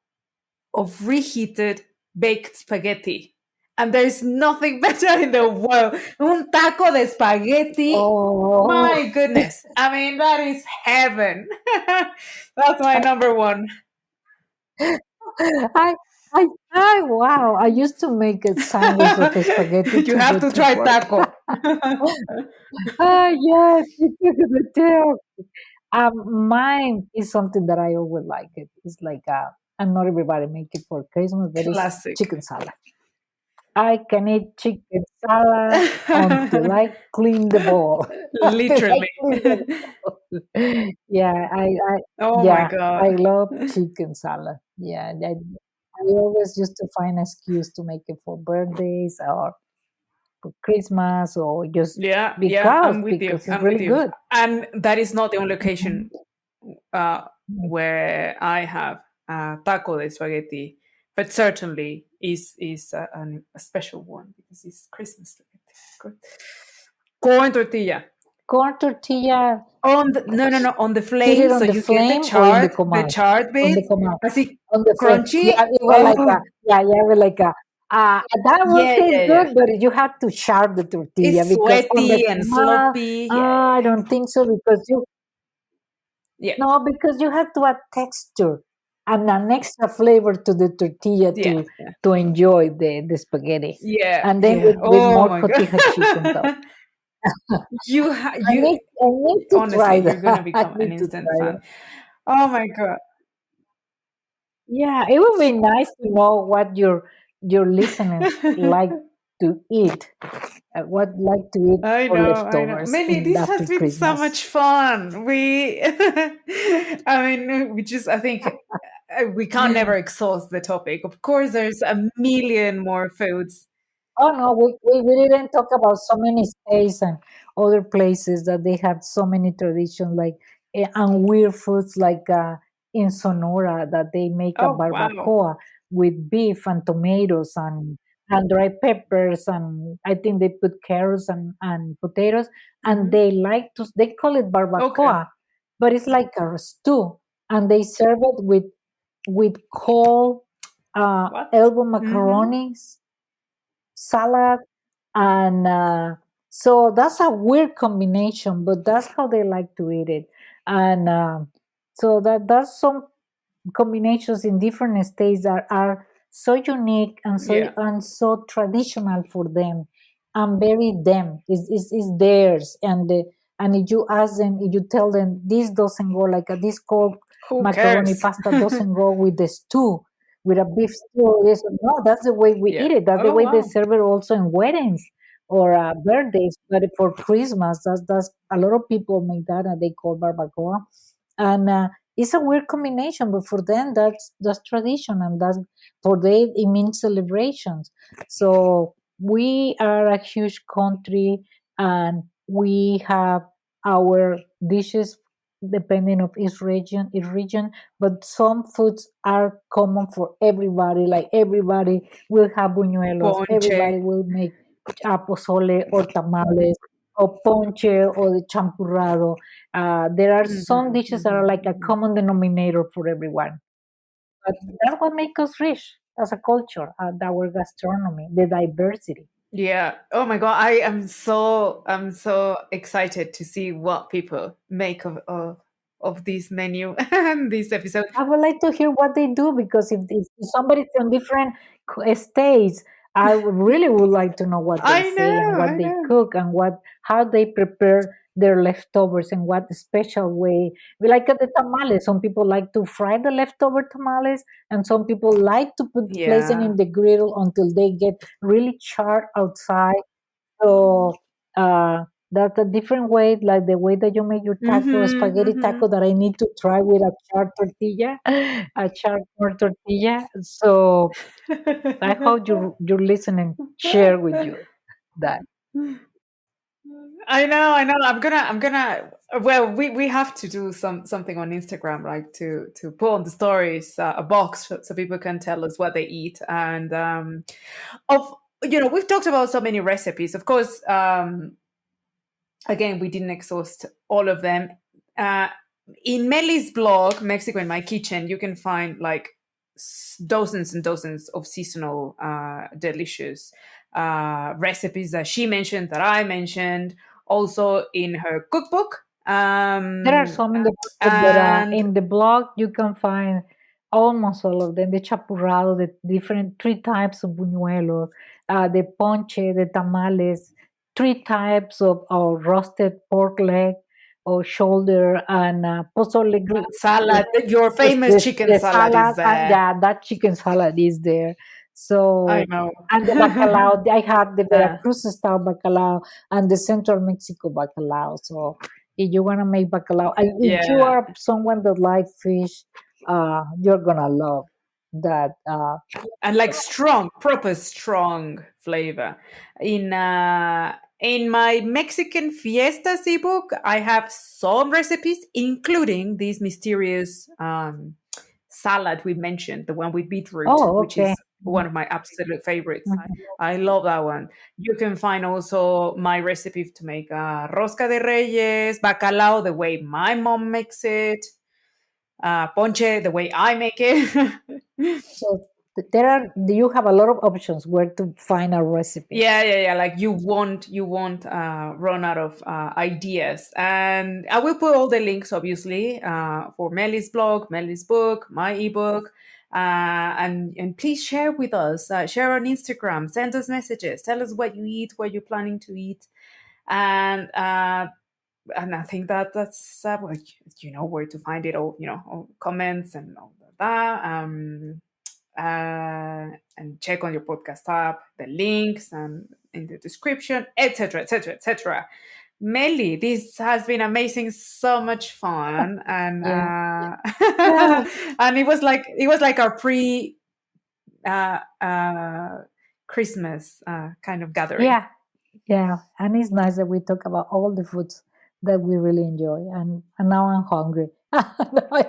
of reheated baked spaghetti. And there's nothing better in the world. Un taco de spaghetti. Oh, My goodness. I mean, that is heaven. That's my number one. I, wow! I used to make a sandwich of spaghetti You to have go to to try work. taco. Ah, yes, you took the tail. Mine is something that I always like. It's like and not everybody make it for Christmas, but it's Classic. chicken salad. I can eat chicken salad until I clean the bowl. Until I Literally. clean the bowl. Yeah, Oh my yeah, I god. love chicken salad. Yeah, I always used to find excuse to make it for birthdays or for Christmas or just Yeah, yeah, because I'm with you. because it's I'm with really you. good. And that is not the only occasion Mhm. uh, where I have taco de spaghetti, but certainly is a special one because it's Christmas spaghetti. Good. Corn tortilla. Corn tortilla, On the, no, no, no, on the eat flame, it so on the you get the flame or in the charred, the comal? charred On the bits, comal. así On the flame. crunchy. Yeah, it was like a Oh, yeah, yeah, it was like a that will yeah, taste yeah, yeah. good, but you have to sharp the tortilla It's because on the sweaty and comal, sloppy. Yeah, yeah, I don't think so because you yeah, no because you have to add texture and an extra flavor to the tortilla yeah, yeah, to enjoy the spaghetti, yeah, and then yeah. with Oh more my cotija cheese on top. god. You I need to honestly, try you're that. gonna I become an need to instant try fan. that. Oh my god. Yeah, it would be nice to know what your listeners like to eat, what like to eat I for know, I know. leftovers Meli, in this after has been so Christmas. much fun. I mean, we just, I think we can't never exhaust the topic. Of course, there's a million more foods. Oh no, we didn't talk about so many states and other places that they have so many traditions like and weird foods like in Sonora that they make a Oh, wow. barbacoa with beef and tomatoes and dry peppers and I think they put carrots and potatoes and Hmm. they like to they call it Okay. barbacoa, but it's like a stew and they serve it with cold What? elbow Hmm. macaronis salad and so that's a weird combination but that's how they like to eat it and so that's some combinations in different states that are so unique Yeah. and so traditional for them and very them is theirs and if you ask them if you tell them this doesn't go like this cold Who macaroni cares? pasta doesn't go with the stew with a beef stew yes no that's the way we Yeah. eat it that's the Oh, way they wow. serve it also in weddings or birthdays but for Christmas that's a lot of people make that and they call barbacoa and it's a weird combination, but for them that's tradition, and that's for them it means celebrations. So we are a huge country, and we have our dishes depending of each region, but some foods are common for everybody. Like everybody will have buñuelos, Ponche. everybody will make pozole or tamales or ponche or the champurrado. There are some Mhm, dishes that are mhm, like a mhm. common denominator for everyone. But that's what makes us rich as a culture, our gastronomy, the diversity. Yeah. Oh my God. I'm so excited to see what people make of this menu and this episode. I would like to hear what they do, because if somebody's from different states, really would like to know what they I say and know, what I they know. cook and what how they prepare their leftovers and what special way. We like the tamales. Some people like to fry the leftover tamales, and some people like to place them Yeah. in the griddle until they get really charred outside. So that's a different way, like the way that you make your taco, Mhm, spaghetti taco, mhm. that I need to try with a charred tortilla, a charred corn tortilla. So I hope you listen and share with you that. I know. I'm gonna. Well, we have to do something on Instagram, right? To put on the stories a box so people can tell us what they eat. And of we've talked about so many recipes. Of course, again, we didn't exhaust all of them. Uh, in Mely's blog, Mexico in My Kitchen, you can find like dozens and dozens of seasonal, delicious recipes that she mentioned, that I mentioned, also in her cookbook. There are some in the cookbook, but And in the blog you can find almost all of them. The chapurrado, the different three types of buñuelos, the ponche, the tamales, three types of roasted pork leg or shoulder, and pozole, salad, your famous chicken the salad is salad. there. Yeah, that chicken salad is there. I So, know. and the bacalao, I have the Uh, Veracruz style bacalao and the Central Mexico bacalao. So if you want to make bacalao, if you yeah. are someone that like fish, you're gonna love that. And like strong, proper strong flavor. In my Mexican fiestas ebook, I have some recipes, including this mysterious salad we mentioned, the one with beetroot, Oh, which okay. is one of my absolute favorites. Mhm. I love that one. You can find also my recipe to make rosca de reyes, bacalao, the way my mom makes it, ponche, the way I make it. So there are you have a lot of options where to find a recipe. Yeah. Like you won't run out of ideas, and I will put all the links, obviously, for Mely's blog, Mely's book, my ebook, and please share with us. Share on Instagram. Send us messages. Tell us what you eat, what you're planning to eat, and I think that's well, you know where to find it. All comments and all that. And check on your podcast app, the links and in the description, etc., etc., etc. Mely, this has been amazing, so much fun, and Yeah. Yeah. and it was like our pre Christmas kind of gathering. Yeah. Yeah. And it's nice that we talk about all the foods that we really enjoy. And now I'm hungry. Now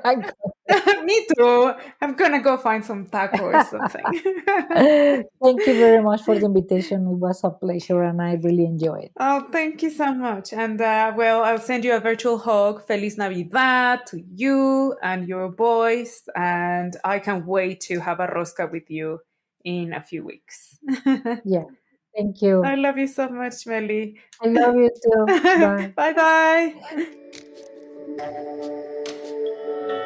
I'm Me too. I'm gonna go find some taco or something. Thank you very much for the invitation. It was a pleasure and I really enjoyed it. Oh, thank you so much. And well, I'll send you a virtual hug. Feliz Navidad to you and your boys. And I can't wait to have a rosca with you in a few weeks. Yeah. Thank I you. love you so much, Melly. I love you too. Bye Bye. bye.